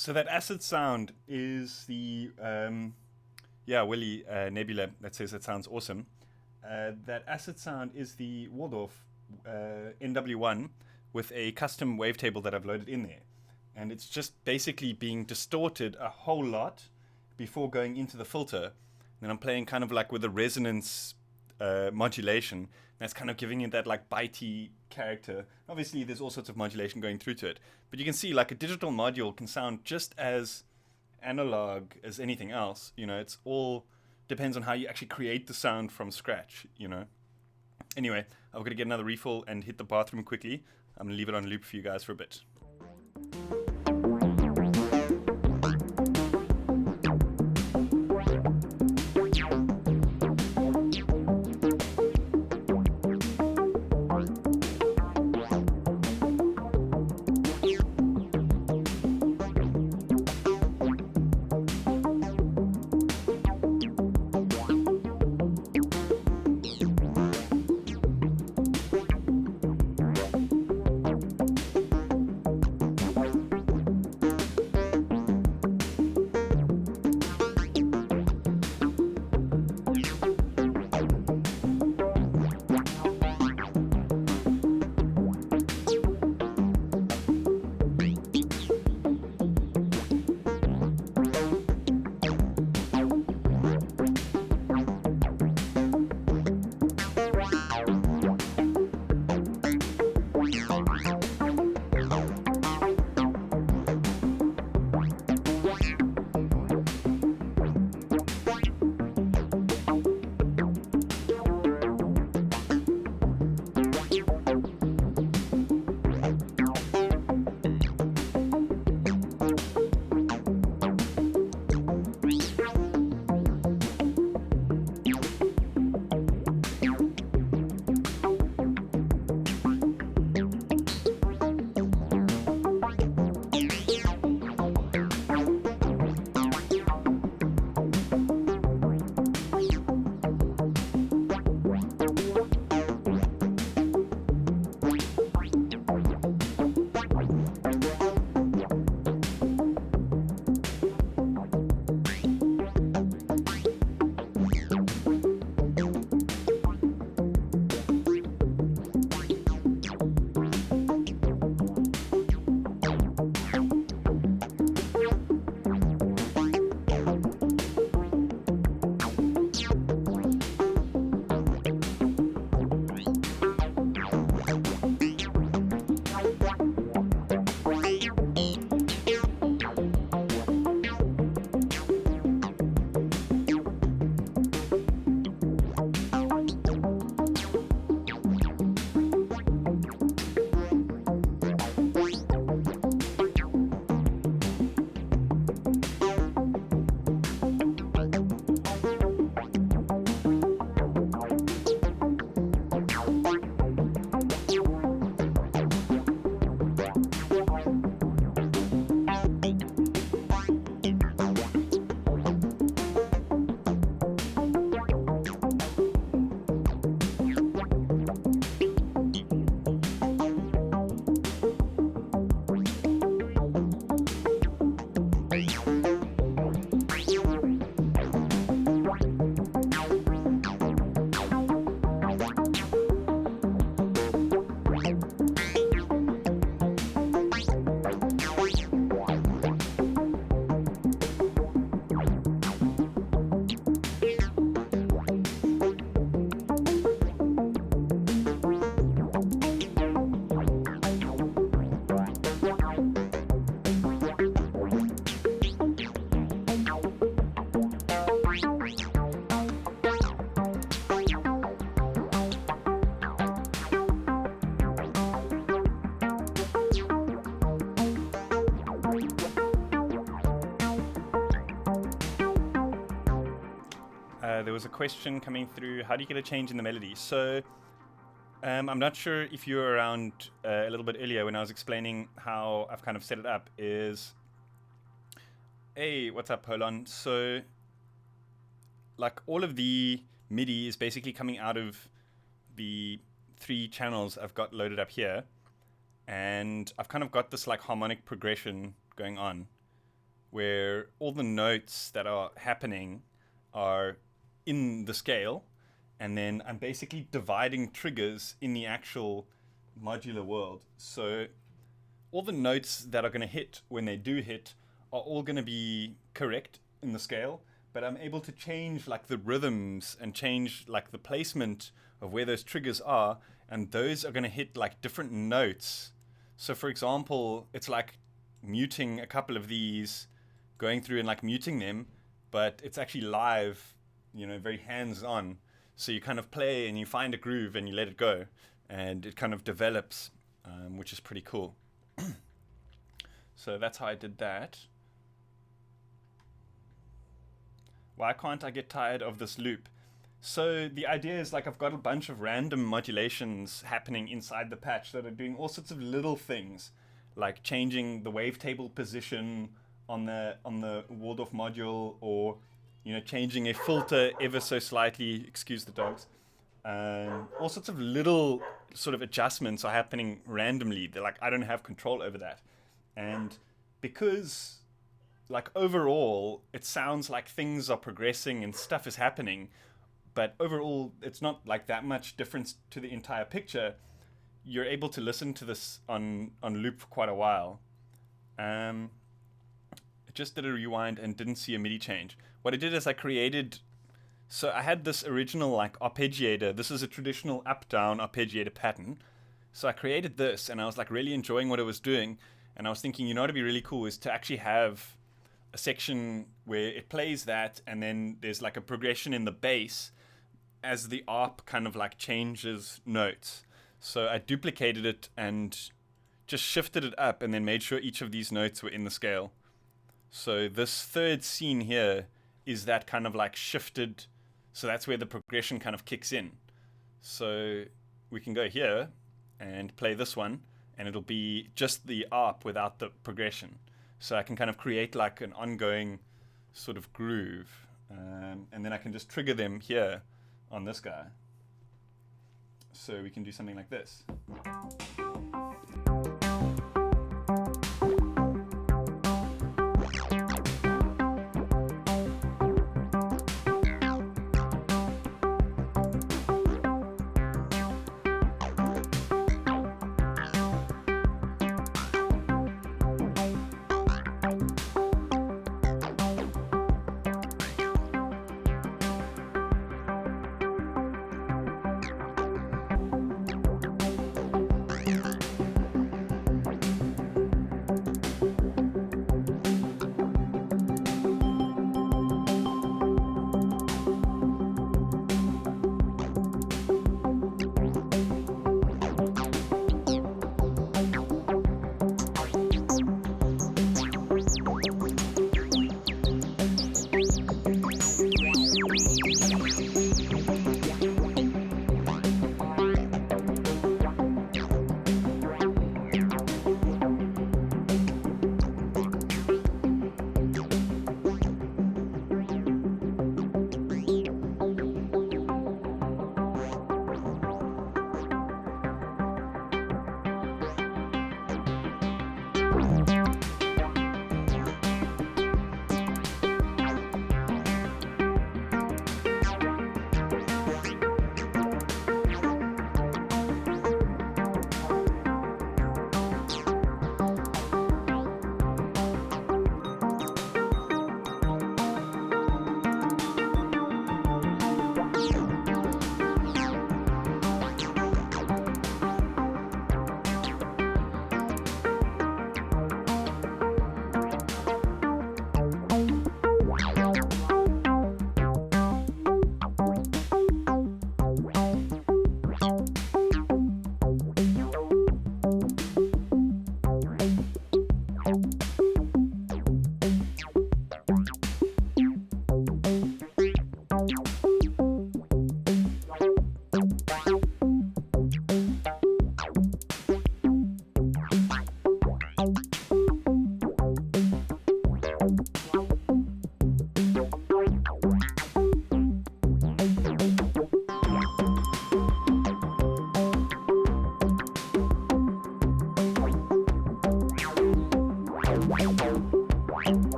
So that acid sound is the Willy Nebula that says it sounds awesome. That acid sound is the Waldorf NW1 with a custom wavetable that I've loaded in there. And it's just basically being distorted a whole lot before going into the filter. And I'm playing kind of like with a resonance modulation. That's kind of giving it that like bitey character. Obviously, there's all sorts of modulation going through to it. But you can see like a digital module can sound just as analog as anything else. You know, it's all depends on how you actually create the sound from scratch, you know. Anyway, I'm going to get another refill and hit the bathroom quickly. I'm going to leave it on loop for you guys for a bit. There was a question coming through, how do you get a change in the melody? So I'm not sure if you were around a little bit earlier when I was explaining how I've kind of set it up is, hey, what's up, Polon? So like all of the MIDI is basically coming out of the 3 channels I've got loaded up here, and I've kind of got this like harmonic progression going on. where all the notes that are happening are in the scale, and then I'm basically dividing triggers in the actual modular world. So all the notes that are going to hit when they do hit are all going to be correct in the scale, but I'm able to change like the rhythms and change like the placement of where those triggers are, and those are going to hit like different notes. So for example, it's like muting a couple of these, going through and like muting them, but it's actually live, very hands-on. So you kind of play and you find a groove and you let it go, and it kind of develops, which is pretty cool. So that's how I did that. Why can't I get tired of this loop? So the idea is like I've got a bunch of random modulations happening inside the patch that are doing all sorts of little things, like changing the wavetable position on the Waldorf module, or changing a filter ever so slightly. Excuse the dogs. All sorts of little sort of adjustments are happening randomly. They're like, I don't have control over that. And because like overall it sounds like things are progressing and stuff is happening, but overall it's not like that much difference to the entire picture, you're able to listen to this on loop for quite a while. I just did a rewind and didn't see a MIDI change. What I did is so I had this original like arpeggiator. This is a traditional up-down arpeggiator pattern. So I created this and I was like really enjoying what it was doing. And I was thinking, what'd be really cool is to actually have a section where it plays that, and then there's like a progression in the bass as the arp kind of like changes notes. So I duplicated it and just shifted it up and then made sure each of these notes were in the scale. So this third scene here is that kind of like shifted, so that's where the progression kind of kicks in. So we can go here and play this one, and it'll be just the arp without the progression. So I can kind of create like an ongoing sort of groove, and then I can just trigger them here on this guy. So we can do something like this.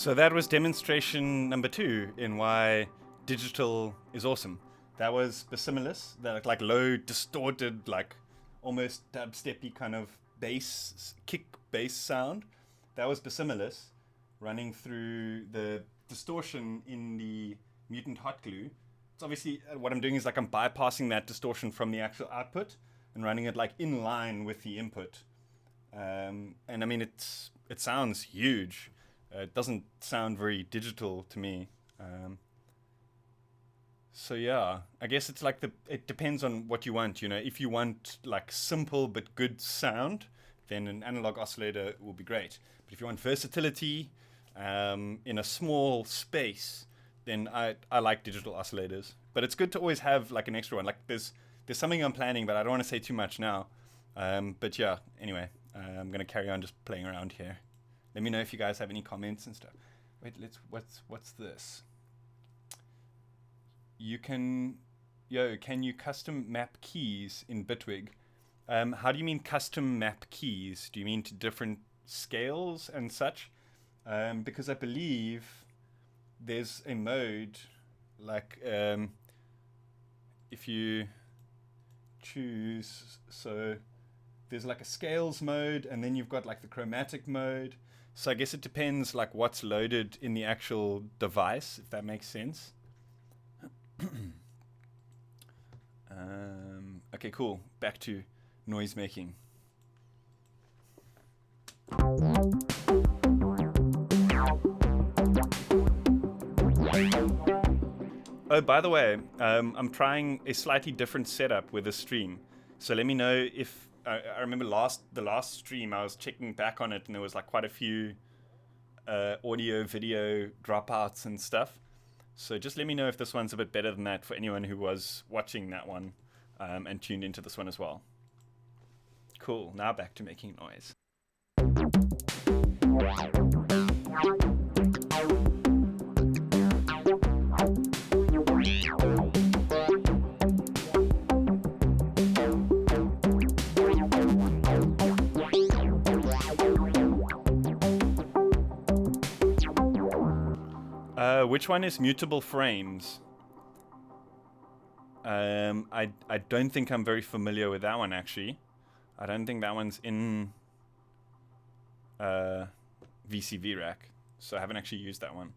So that was demonstration number 2 in why digital is awesome. That was Basimilis, that like low, distorted, like almost dubsteppy kind of bass, kick bass sound. That was Basimilis running through the distortion in the Mutant Hot Glue. It's obviously what I'm doing is like I'm bypassing that distortion from the actual output and running it like in line with the input. And I mean, it sounds huge. It doesn't sound very digital to me. So yeah, I guess it's like it depends on what you want. You know, if you want like simple but good sound, then an analog oscillator will be great. But if you want versatility in a small space, then I like digital oscillators. But it's good to always have like an extra one. Like there's something I'm planning, but I don't want to say too much now. But yeah, anyway, I'm gonna carry on just playing around here. Let me know if you guys have any comments and stuff. Wait, what's this? Can you custom map keys in Bitwig? How do you mean custom map keys? Do you mean to different scales and such? Because I believe there's a mode like if you choose, so there's like a scales mode and then you've got like the chromatic mode. So I guess it depends like what's loaded in the actual device, if that makes sense. Okay, cool. Back to noise making. Oh, by the way, I'm trying a slightly different setup with this stream. So let me know if I remember the last stream I was checking back on it and there was like quite a few audio video dropouts and stuff. So just let me know if this one's a bit better than that for anyone who was watching that one and tuned into this one as well. Cool, now back to making noise. Which one is mutable frames? I don't think I'm very familiar with that one actually. I don't think that one's in VCV rack, so I haven't actually used that one.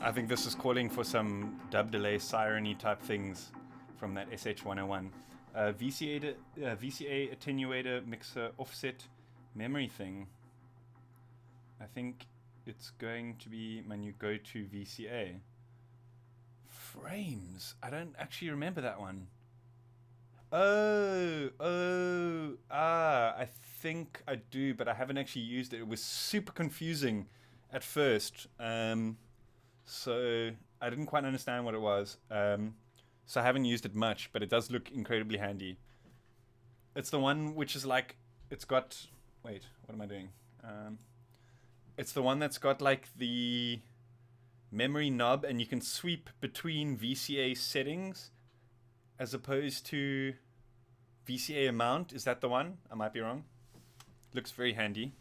I think this is calling for some dub delay siren-y type things from that SH101. VCA attenuator mixer offset memory thing. I think it's going to be my new go-to VCA. Frames. I don't actually remember that one. I think I do, but I haven't actually used it. It was super confusing at first. So I didn't quite understand what it was. So I haven't used it much, but it does look incredibly handy. It's the one which is like, it's got, wait, what am I doing? It's the one that's got like the memory knob and you can sweep between VCA settings as opposed to VCA amount. Is that the one? I might be wrong. Looks very handy.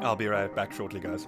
I'll be right back shortly, guys.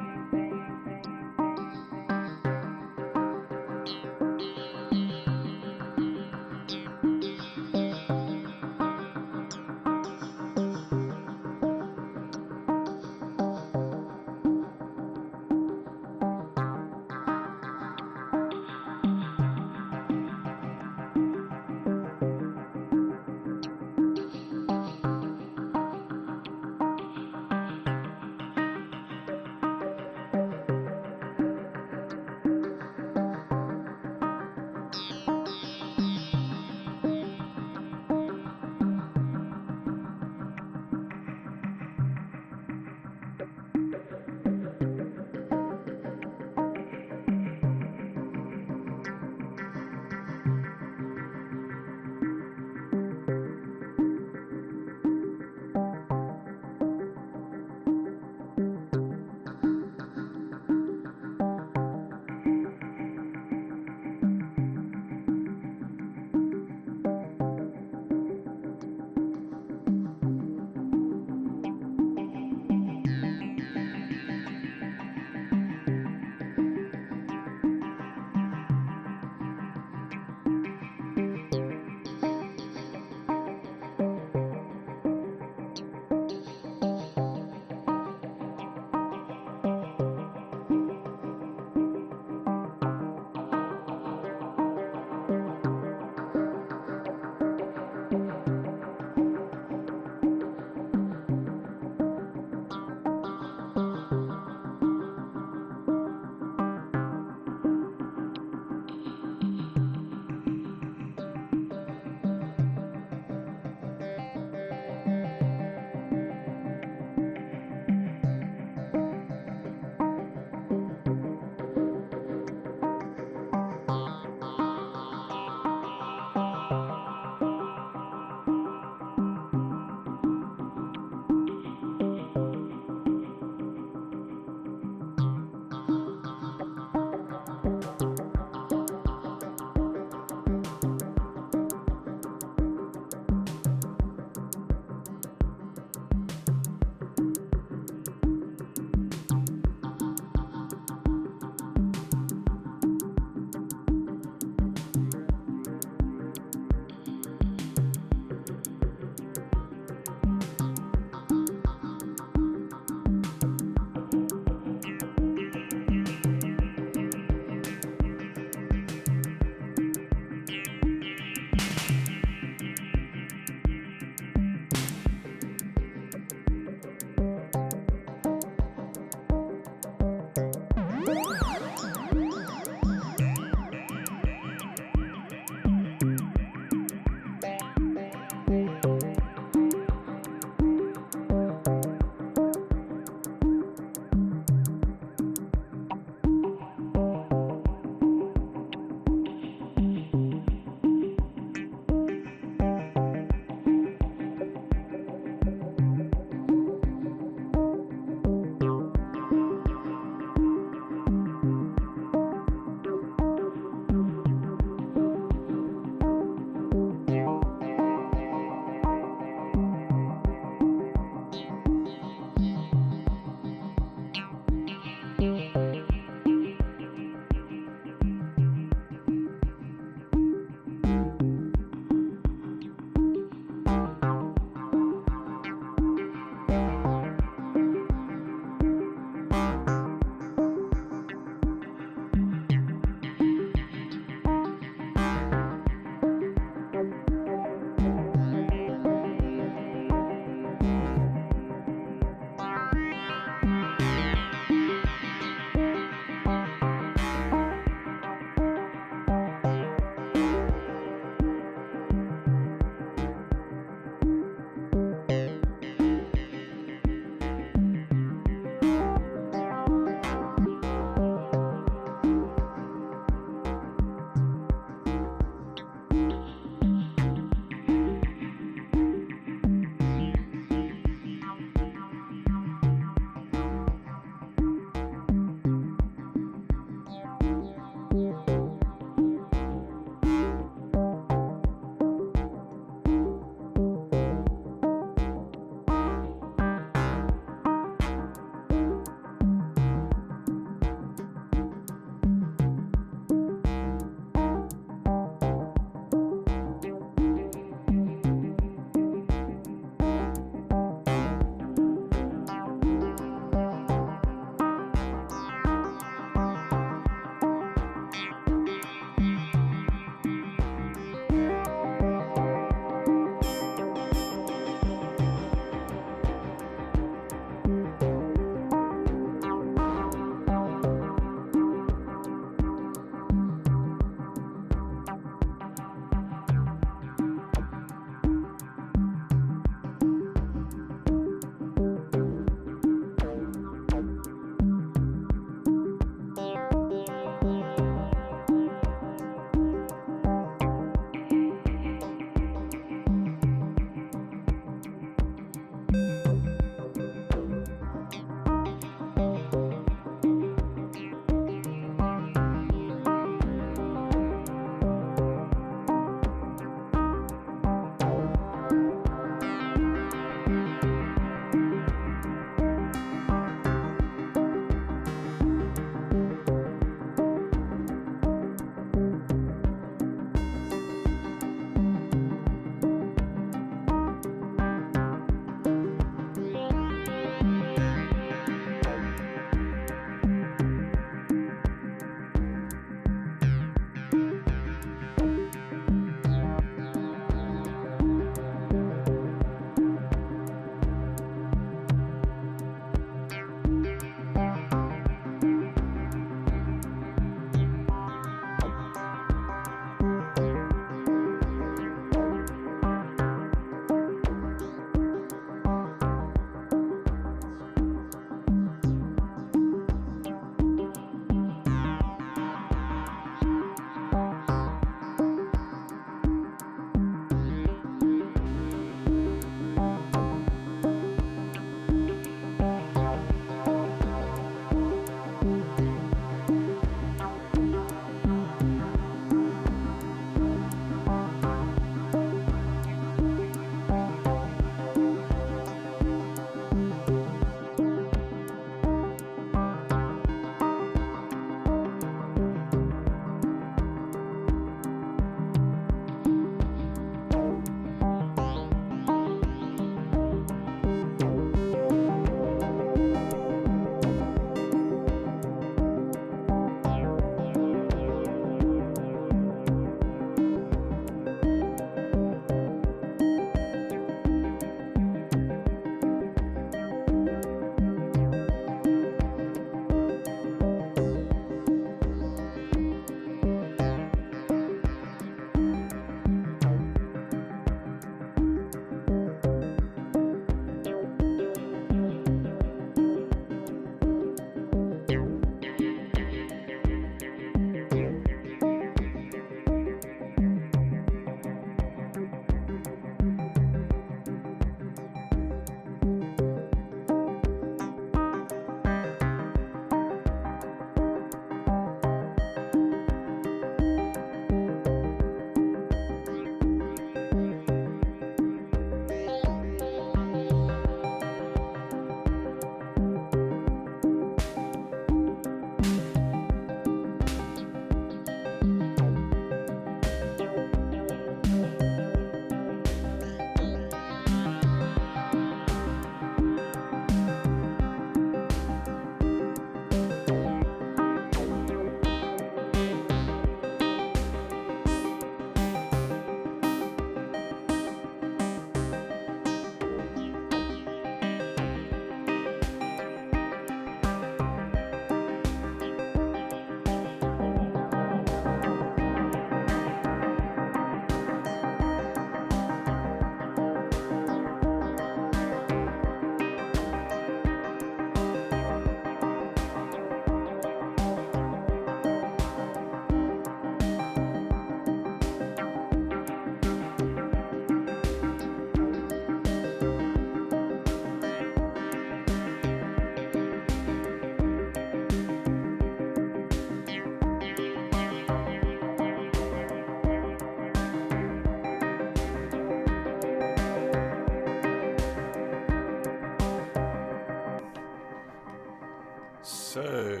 So,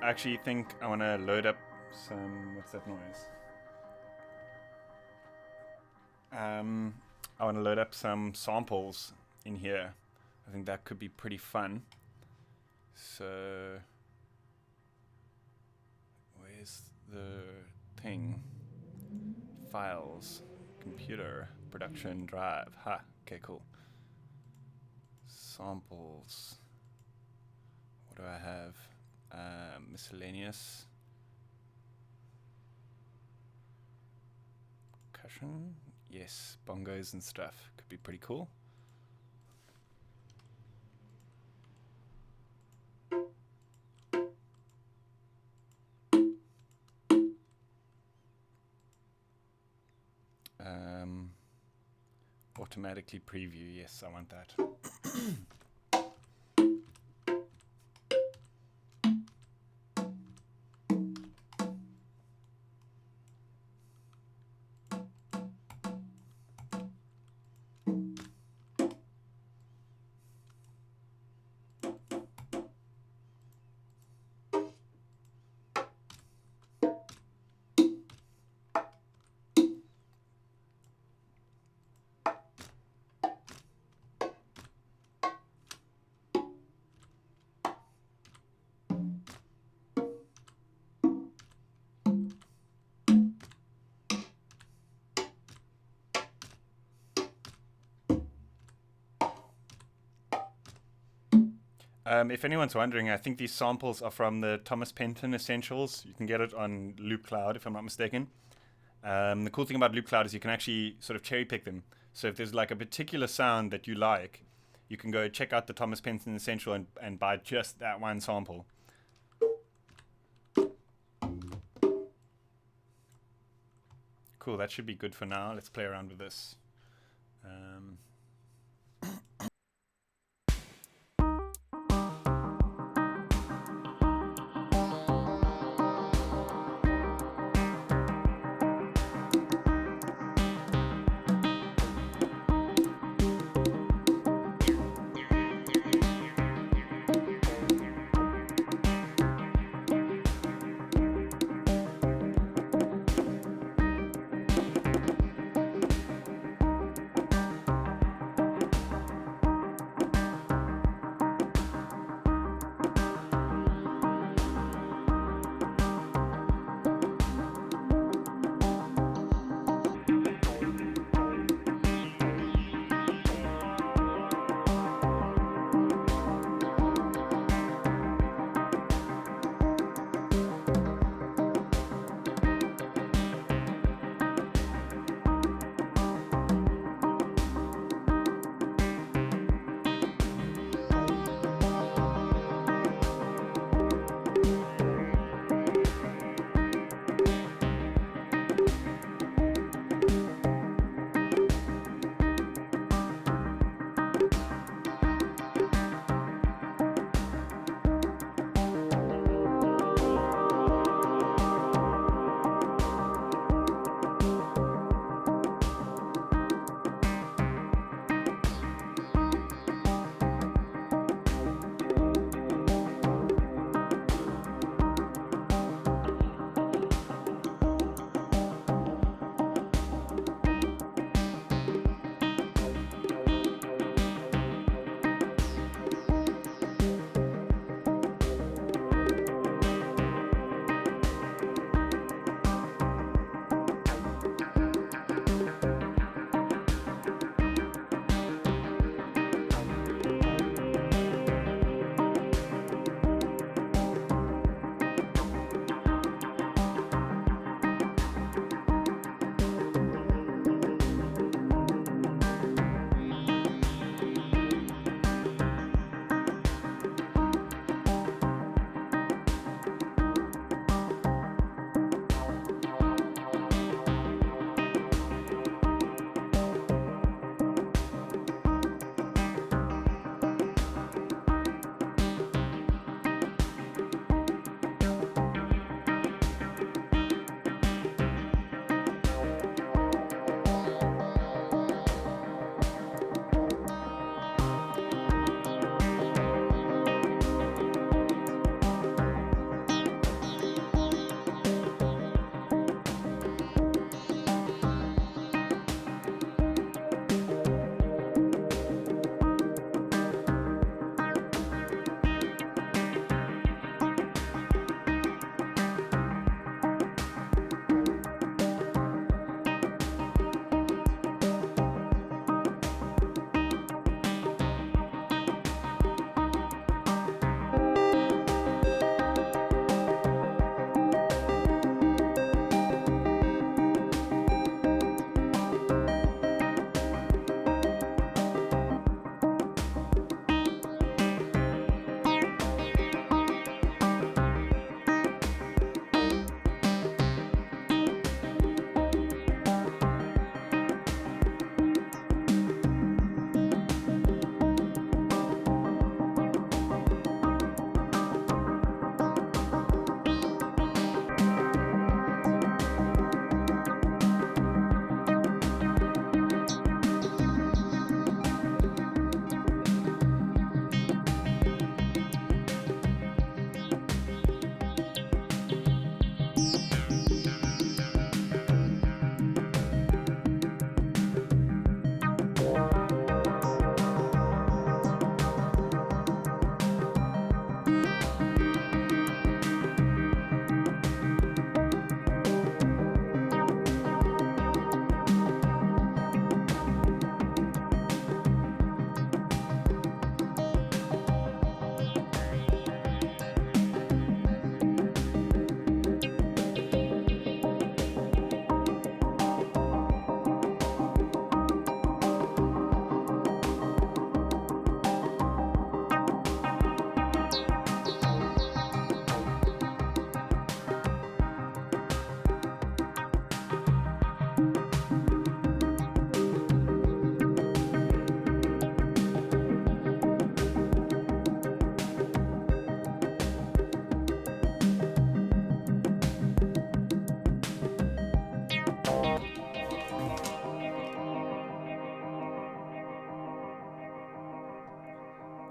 I actually think I want to load up some. What's that noise? I want to load up some samples in here. I think that could be pretty fun. So, where's the thing? Files, computer, production, drive. Ha, okay, cool. Samples. What do I have? Miscellaneous. Percussion. Yes, bongos and stuff. Could be pretty cool. Automatically preview. Yes, I want that. If anyone's wondering, I think these samples are from the Thomas Penton Essentials. You can get it on Loop Cloud, if I'm not mistaken. The cool thing about Loop Cloud is you can actually sort of cherry pick them. So if there's like a particular sound that you like, you can go check out the Thomas Penton Essential and buy just that one sample. Cool, that should be good for now. Let's play around with this.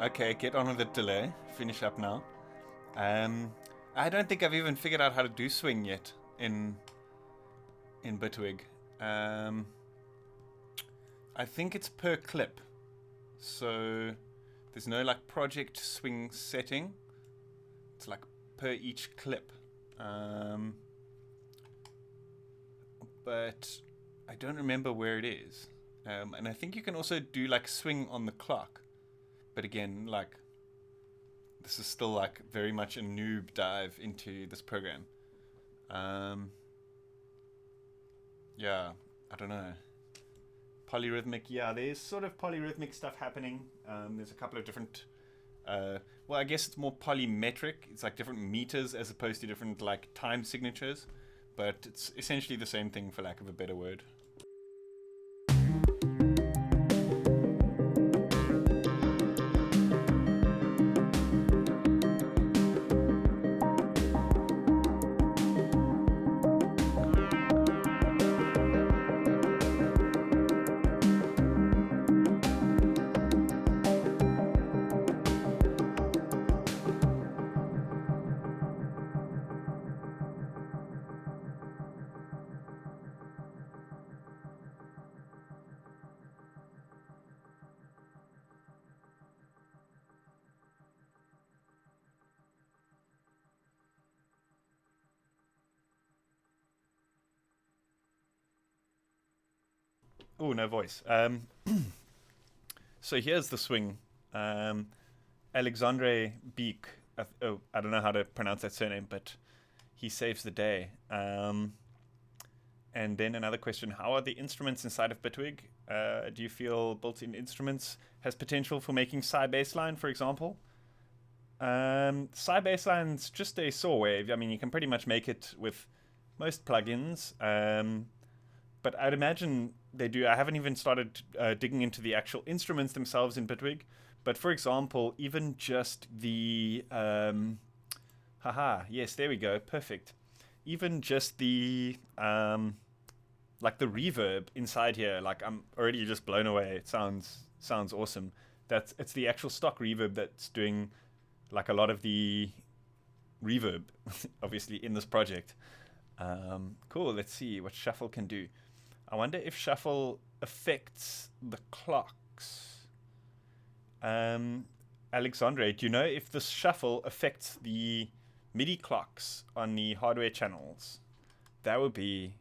Okay, get on with the delay. Finish up now. I don't think I've even figured out how to do swing yet in Bitwig. I think it's per clip. So there's no like project swing setting. It's like per each clip. But I don't remember where it is. And I think you can also do like swing on the clock. But again, like this is still like very much a noob dive into this program. Yeah, I don't know. Polyrhythmic, yeah, there's sort of polyrhythmic stuff happening. There's a couple of different, well, I guess it's more polymetric. It's like different meters as opposed to different like time signatures, but it's essentially the same thing for lack of a better word. Oh, no voice. So here's the swing. Alexandre Beek. I don't know how to pronounce that surname, but he saves the day. And then another question: how are the instruments inside of Bitwig? Do you feel built-in instruments has potential for making psi bassline, for example? Psi bassline's just a saw wave. I mean, you can pretty much make it with most plugins. But I'd imagine they do. I haven't even started digging into the actual instruments themselves in Bitwig. But for example, even just the yes, there we go, perfect. Even just the like the reverb inside here, like I'm already just blown away. It sounds awesome. It's the actual stock reverb that's doing like a lot of the reverb, obviously in this project. Cool. Let's see what shuffle can do. I wonder if shuffle affects the clocks. Alexandre, do you know if this shuffle affects the MIDI clocks on the hardware channels? That would be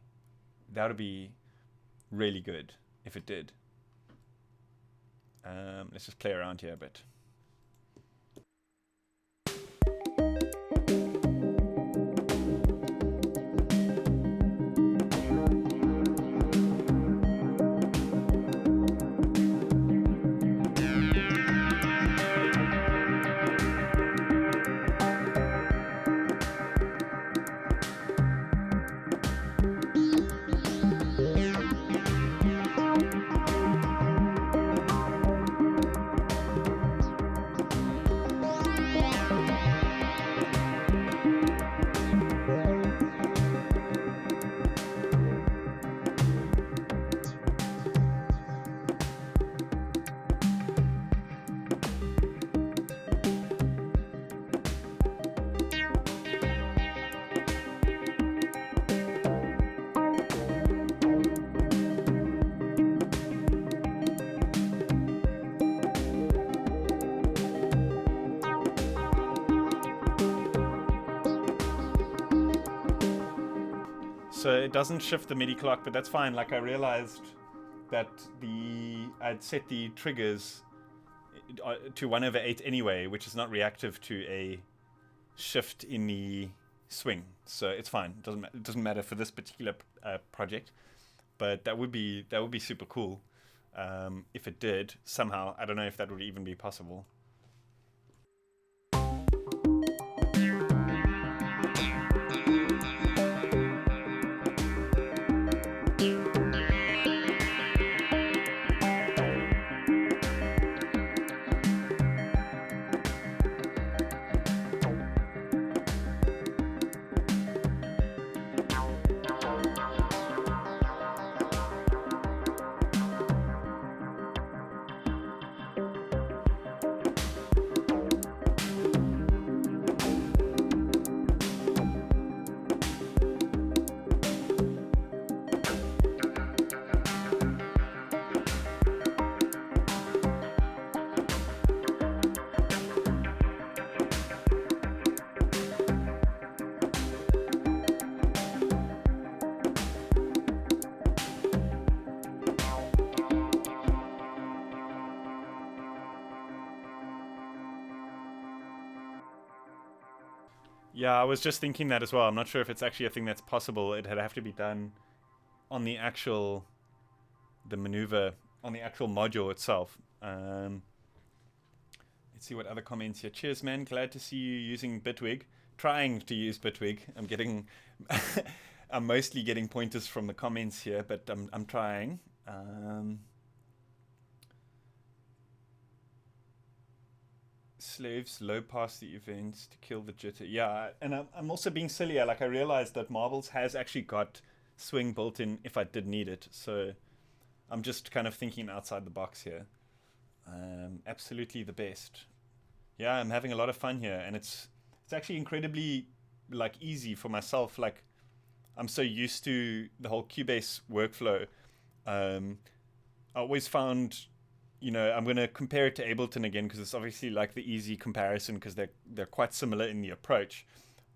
really good if it did. Let's just play around here a bit. So it doesn't shift the MIDI clock, but that's fine. Like I realized that I'd set the triggers to 1/8 anyway, which is not reactive to a shift in the swing. So it's fine. It doesn't matter for this particular project, but that would be super cool if it did somehow. I don't know if that would even be possible. Yeah, I was just thinking that as well. I'm not sure if it's actually a thing that's possible. It'd have to be done on the actual the maneuver on the actual module itself. Let's see what other comments here. Cheers, man. Glad to see you using Bitwig. Trying to use Bitwig. I'm getting, I'm mostly getting pointers from the comments here, but I'm trying. Slaves low past the events to kill the jitter. Yeah, and I'm also being silly. Like I realized that Marbles has actually got swing built in if I did need it. So I'm just kind of thinking outside the box here. Absolutely the best. Yeah, I'm having a lot of fun here, and it's actually incredibly like easy for myself. Like I'm so used to the whole Cubase workflow. I always found, I'm going to compare it to Ableton again because it's obviously like the easy comparison because they're quite similar in the approach.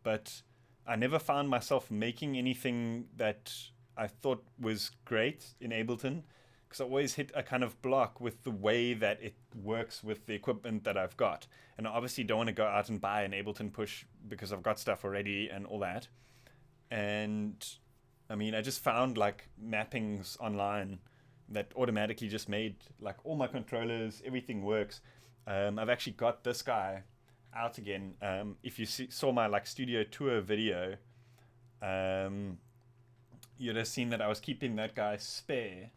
But I never found myself making anything that I thought was great in Ableton because I always hit a kind of block with the way that it works with the equipment that I've got. And I obviously don't want to go out and buy an Ableton push because I've got stuff already and all that. And I mean, I just found like mappings online that automatically just made like all my controllers, everything works. I've actually got this guy out again. If you saw my like studio tour video, you'd have seen that I was keeping that guy spare,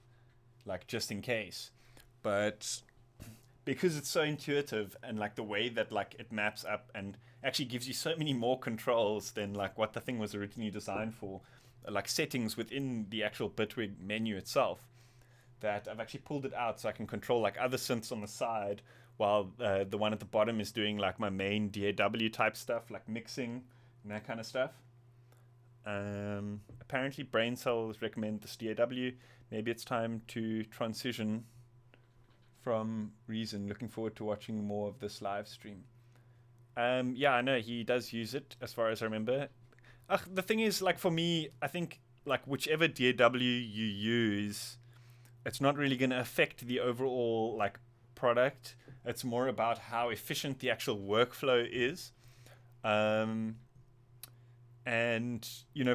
like just in case. But because it's so intuitive and like the way that like it maps up and actually gives you so many more controls than like what the thing was originally designed for, like settings within the actual Bitwig menu itself, that I've actually pulled it out so I can control like other synths on the side while the one at the bottom is doing like my main DAW type stuff, like mixing and that kind of stuff. Apparently brain cells recommend this DAW. Maybe it's time to transition from Reason. Looking forward to watching more of this live stream. Yeah, I know he does use it as far as I remember. The thing is, like for me, I think like whichever DAW you use, it's not really going to affect the overall like product. It's more about how efficient the actual workflow is. And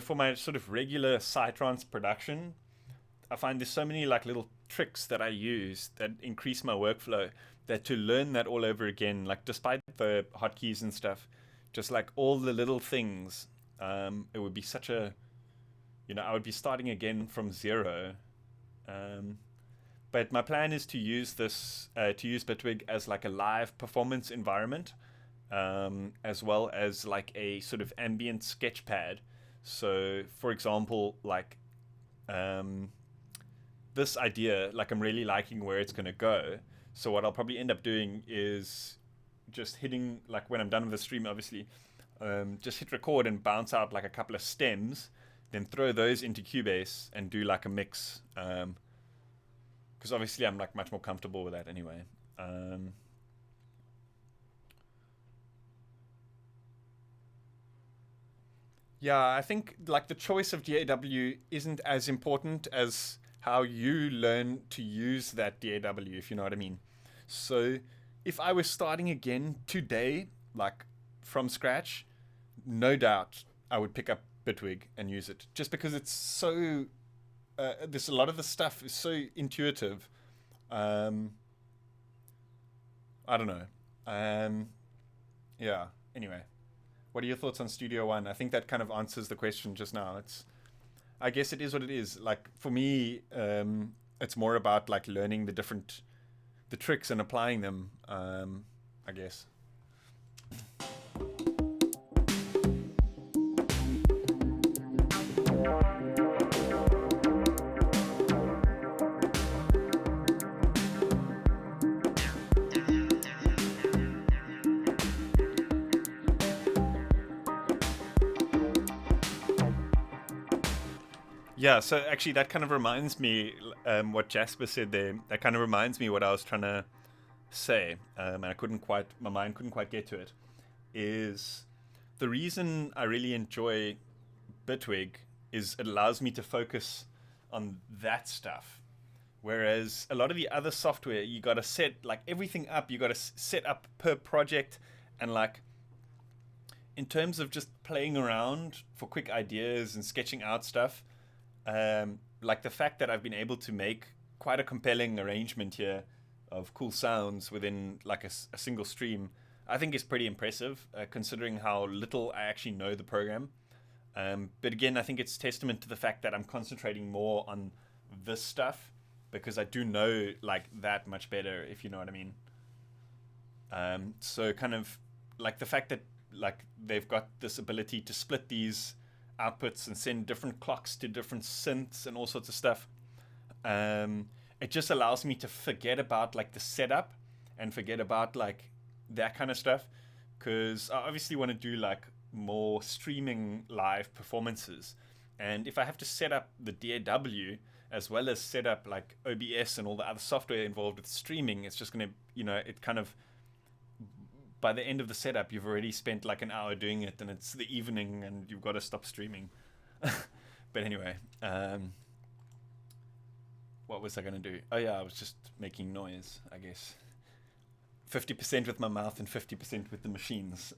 for my sort of regular Psytrance production, I find there's so many like little tricks that I use that increase my workflow, that to learn that all over again, like despite the hotkeys and stuff, just like all the little things, it would be such a, I would be starting again from zero. But my plan is to use Bitwig as like a live performance environment, as well as like a sort of ambient sketch pad. So, for example, like this idea, like I'm really liking where it's going to go. So what I'll probably end up doing is just hitting, like when I'm done with the stream, obviously, just hit record and bounce out like a couple of stems, then throw those into Cubase and do like a mix. Because obviously I'm like much more comfortable with that anyway. Yeah, I think like the choice of DAW isn't as important as how you learn to use that DAW, if you know what I mean. So if I was starting again today, like from scratch, no doubt I would pick up Bitwig and use it, just because it's so there's a lot of the stuff is so intuitive. I don't know. Yeah. Anyway, what are your thoughts on Studio One? I think that kind of answers the question just now. I guess it is what it is. Like for me, it's more about like learning the tricks and applying them. I guess. Yeah, so actually that kind of reminds me what Jasper said there. That kind of reminds me what I was trying to say, and my mind couldn't quite get to it, is the reason I really enjoy Bitwig is it allows me to focus on that stuff. Whereas a lot of the other software, you got to set like everything up, you got to set up per project, and like in terms of just playing around for quick ideas and sketching out stuff, like the fact that I've been able to make quite a compelling arrangement here of cool sounds within like a single stream, I think is pretty impressive, considering how little I actually know the program. But again, I think it's testament to the fact that I'm concentrating more on this stuff because I do know like that much better, if you know what I mean. So kind of like the fact that like they've got this ability to split these outputs and send different clocks to different synths and all sorts of stuff. It just allows me to forget about like the setup and forget about like that kind of stuff, because I obviously want to do like more streaming live performances, and if I have to set up the DAW as well as set up like OBS and all the other software involved with streaming, it's just going to, you know, it kind of, by the end of the setup you've already spent like an hour doing it and it's the evening and you've got to stop streaming. But anyway, what was I going to do? Oh yeah, I was just making noise, I guess. 50% with my mouth and 50% with the machines.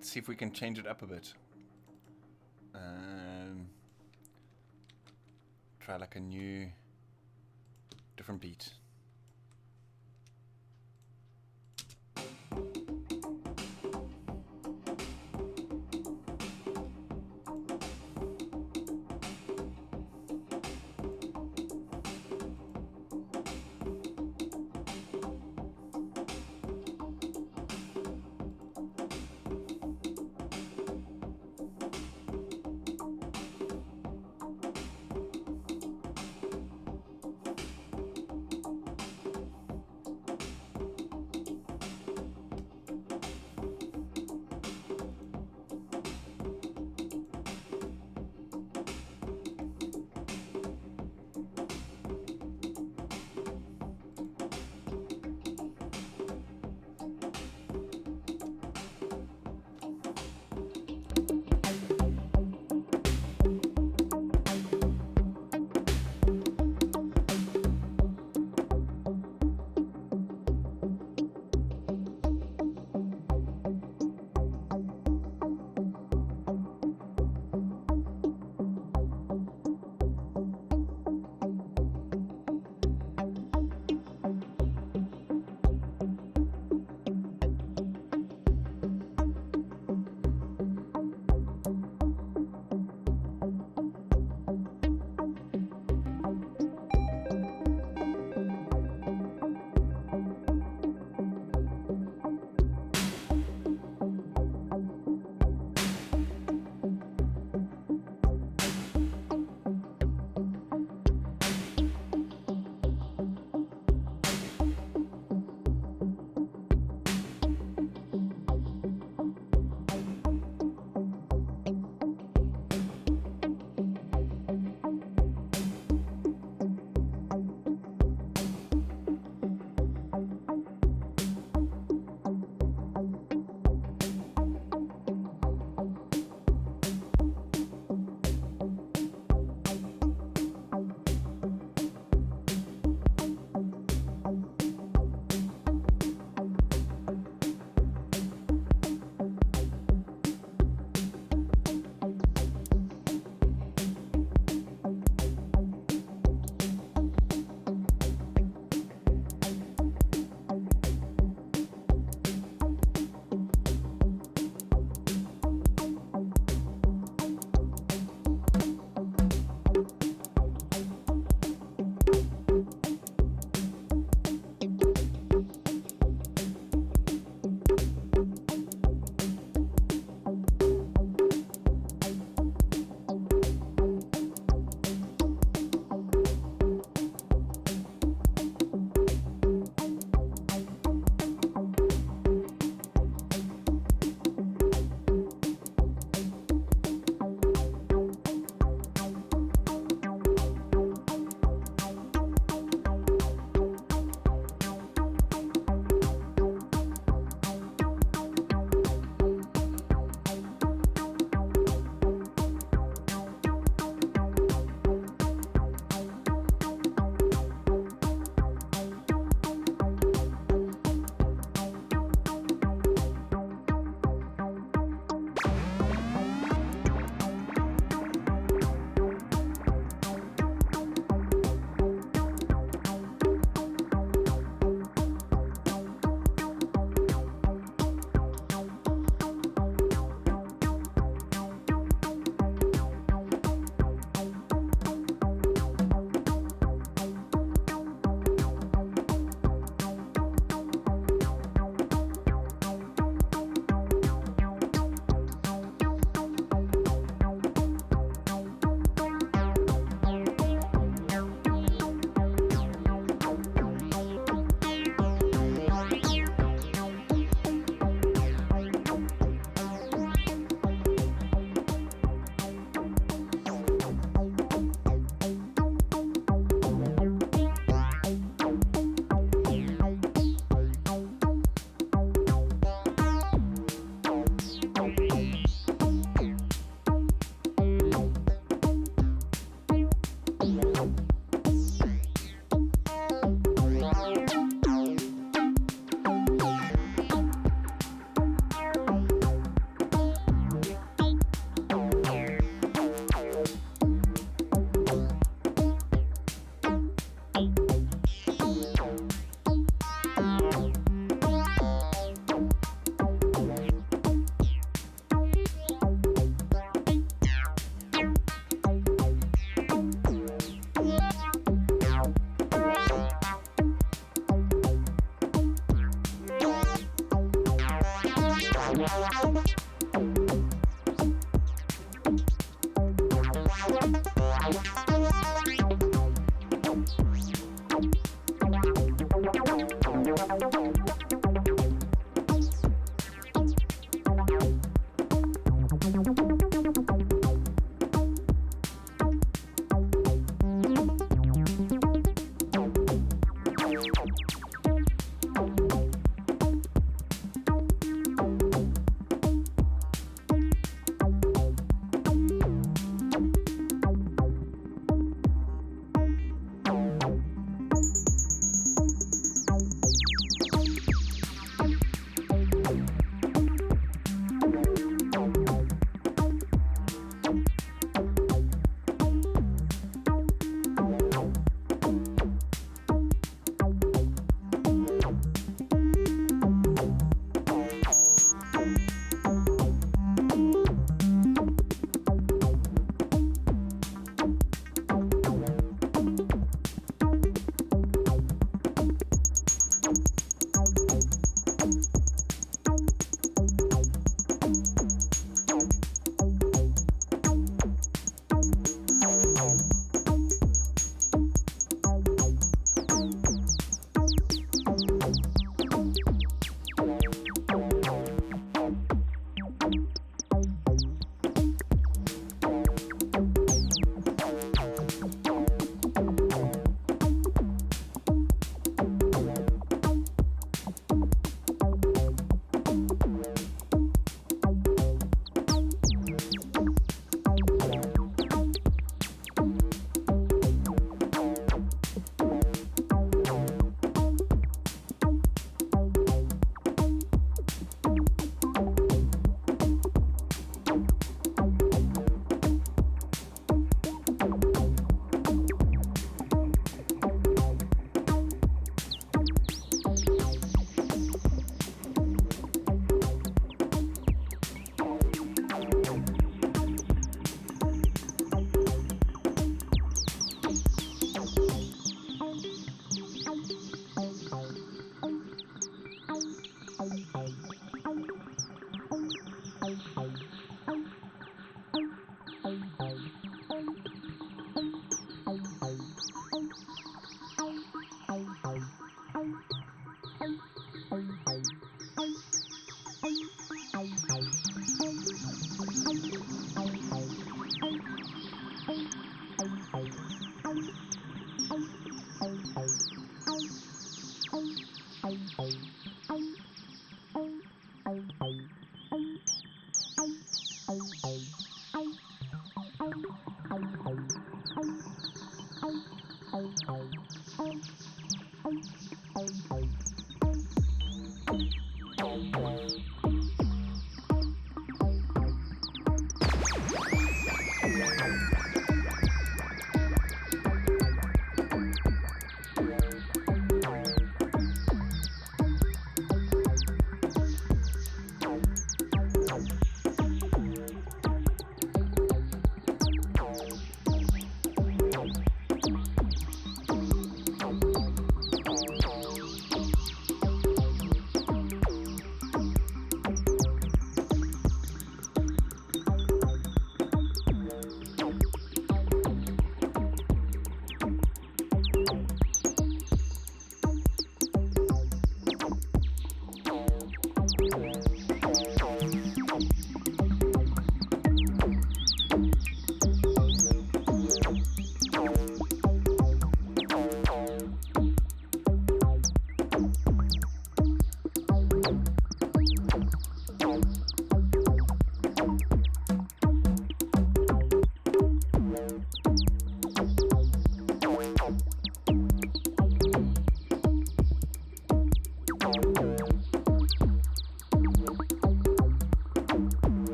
Let's see if we can change it up a bit. Try like a new, different beat.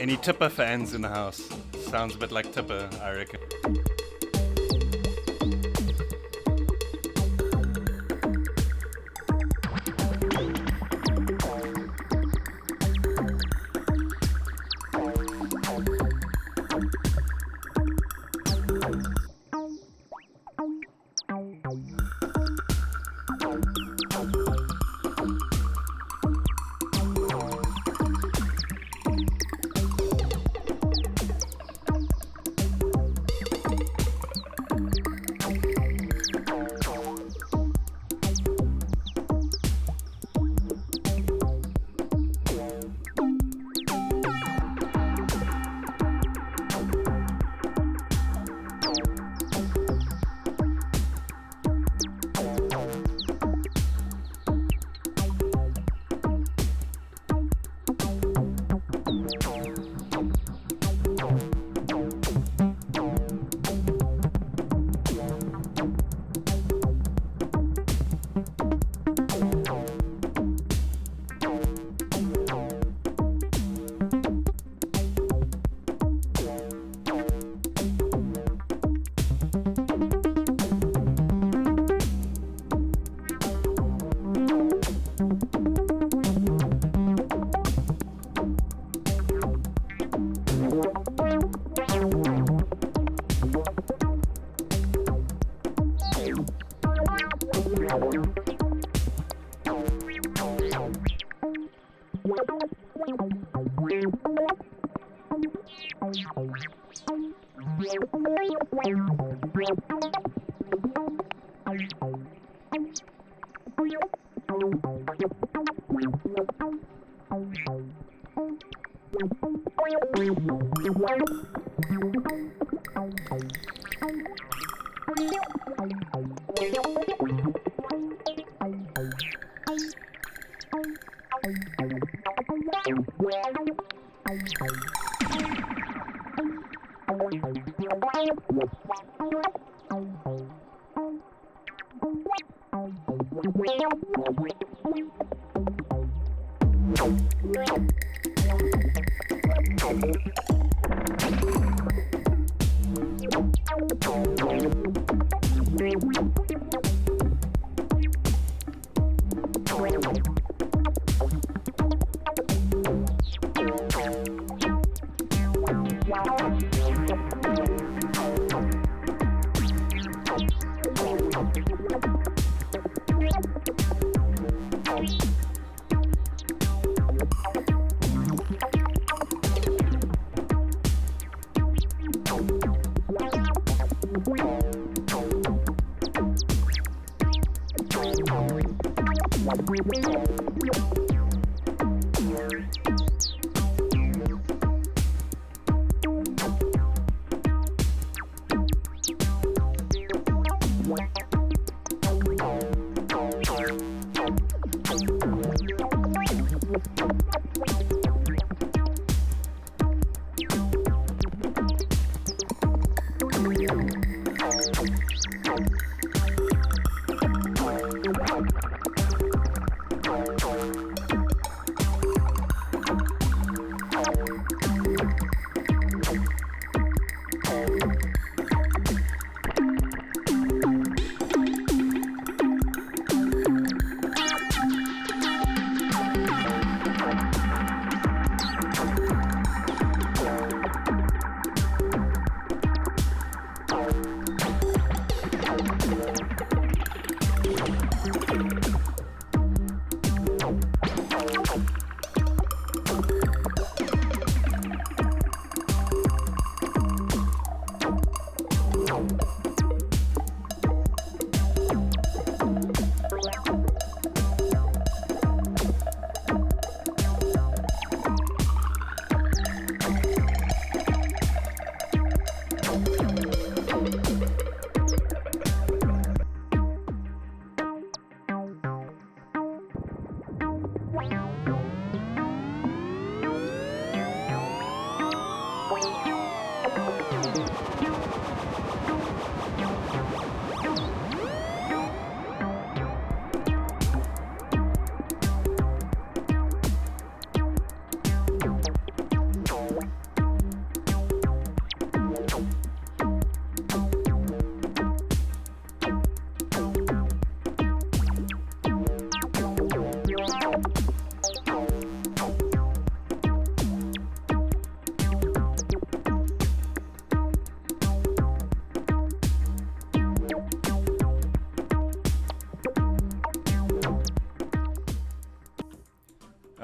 Any Tipper fans in the house? Sounds a bit like Tipper, I reckon.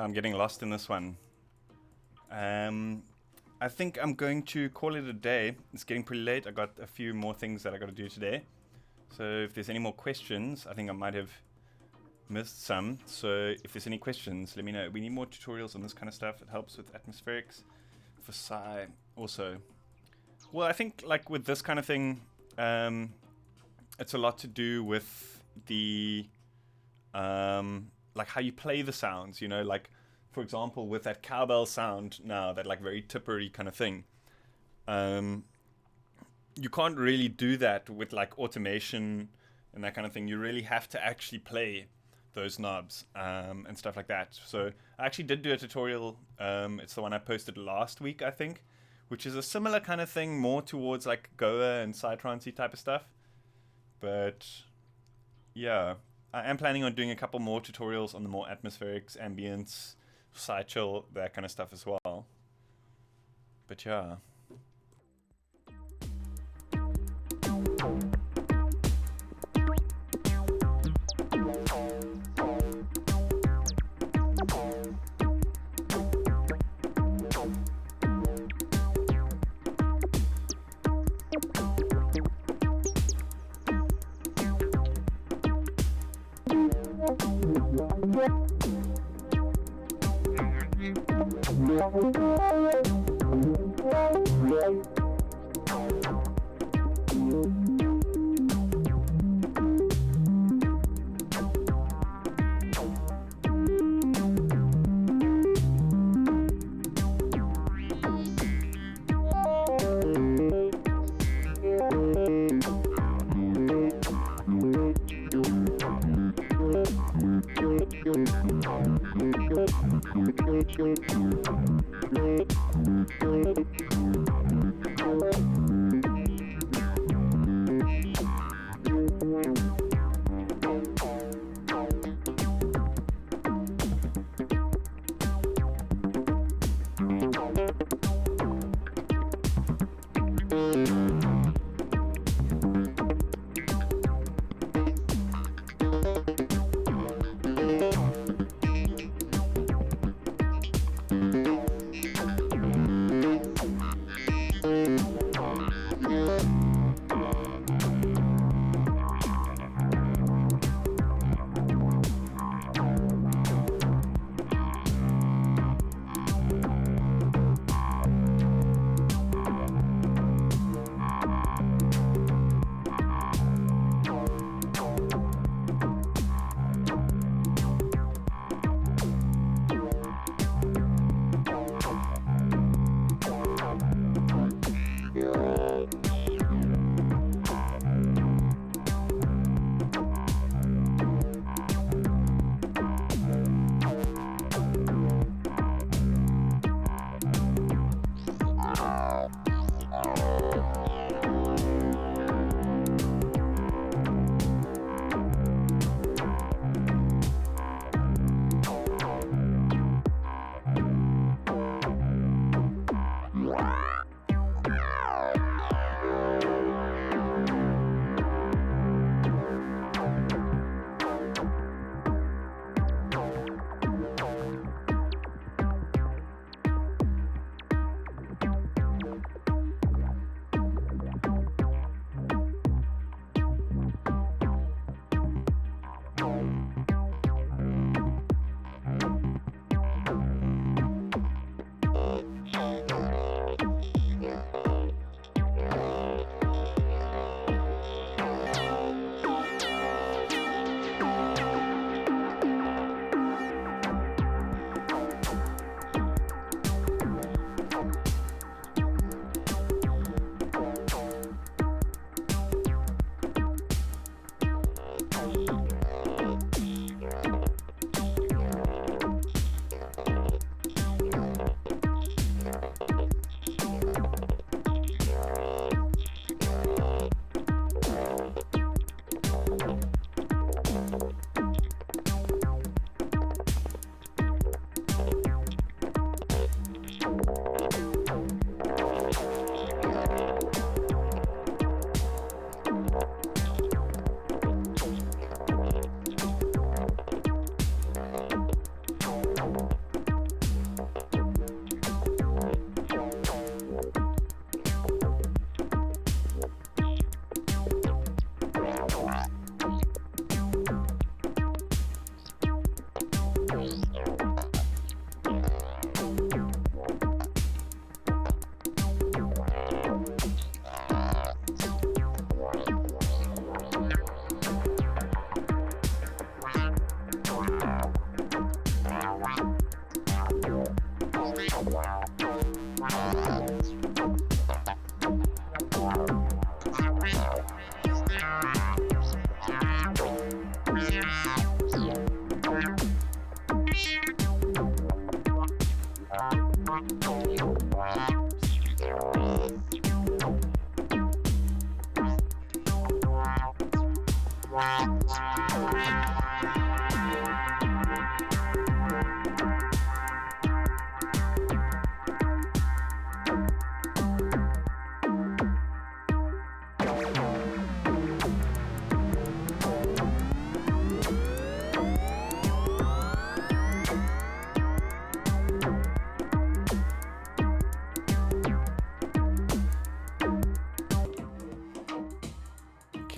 I'm getting lost in this one. I think I'm going to call it a day. It's getting pretty late. I got a few more things that I got to do today. So if there's any more questions, I think I might have missed some. So if there's any questions, let me know. We need more tutorials on this kind of stuff. It helps with atmospherics. For psi also. Well, I think like with this kind of thing, it's a lot to do with the like how you play the sounds, you know, like for example with that cowbell sound now, that like very tippery kind of thing, you can't really do that with like automation and that kind of thing. You really have to actually play those knobs and stuff like that. So I actually did do a tutorial, it's the one I posted last week I think, which is a similar kind of thing, more towards like Goa and psytrance type of stuff. But yeah, I am planning on doing a couple more tutorials on the more atmospherics, ambience, psychill, that kind of stuff as well. But yeah.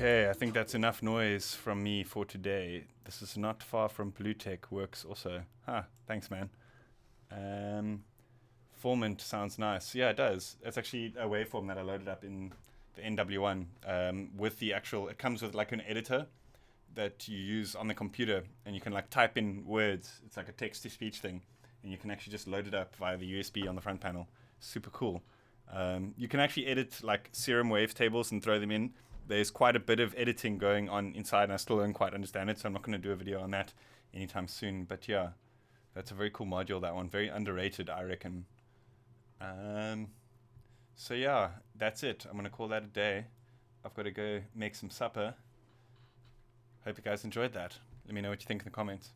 Okay, I think that's enough noise from me for today. This is not far from Blue Tech works also. Thanks, man. Formant sounds nice. Yeah, it does. It's actually a waveform that I loaded up in the NW1 with the actual. It comes with like an editor that you use on the computer, and you can like type in words. It's like a text-to-speech thing, and you can actually just load it up via the USB on the front panel. Super cool. You can actually edit like serum wavetables and throw them in. There's quite a bit of editing going on inside, and I still don't quite understand it, so I'm not going to do a video on that anytime soon. But yeah, that's a very cool module, that one. Very underrated, I reckon. So yeah, that's it. I'm going to call that a day. I've got to go make some supper. Hope you guys enjoyed that. Let me know what you think in the comments.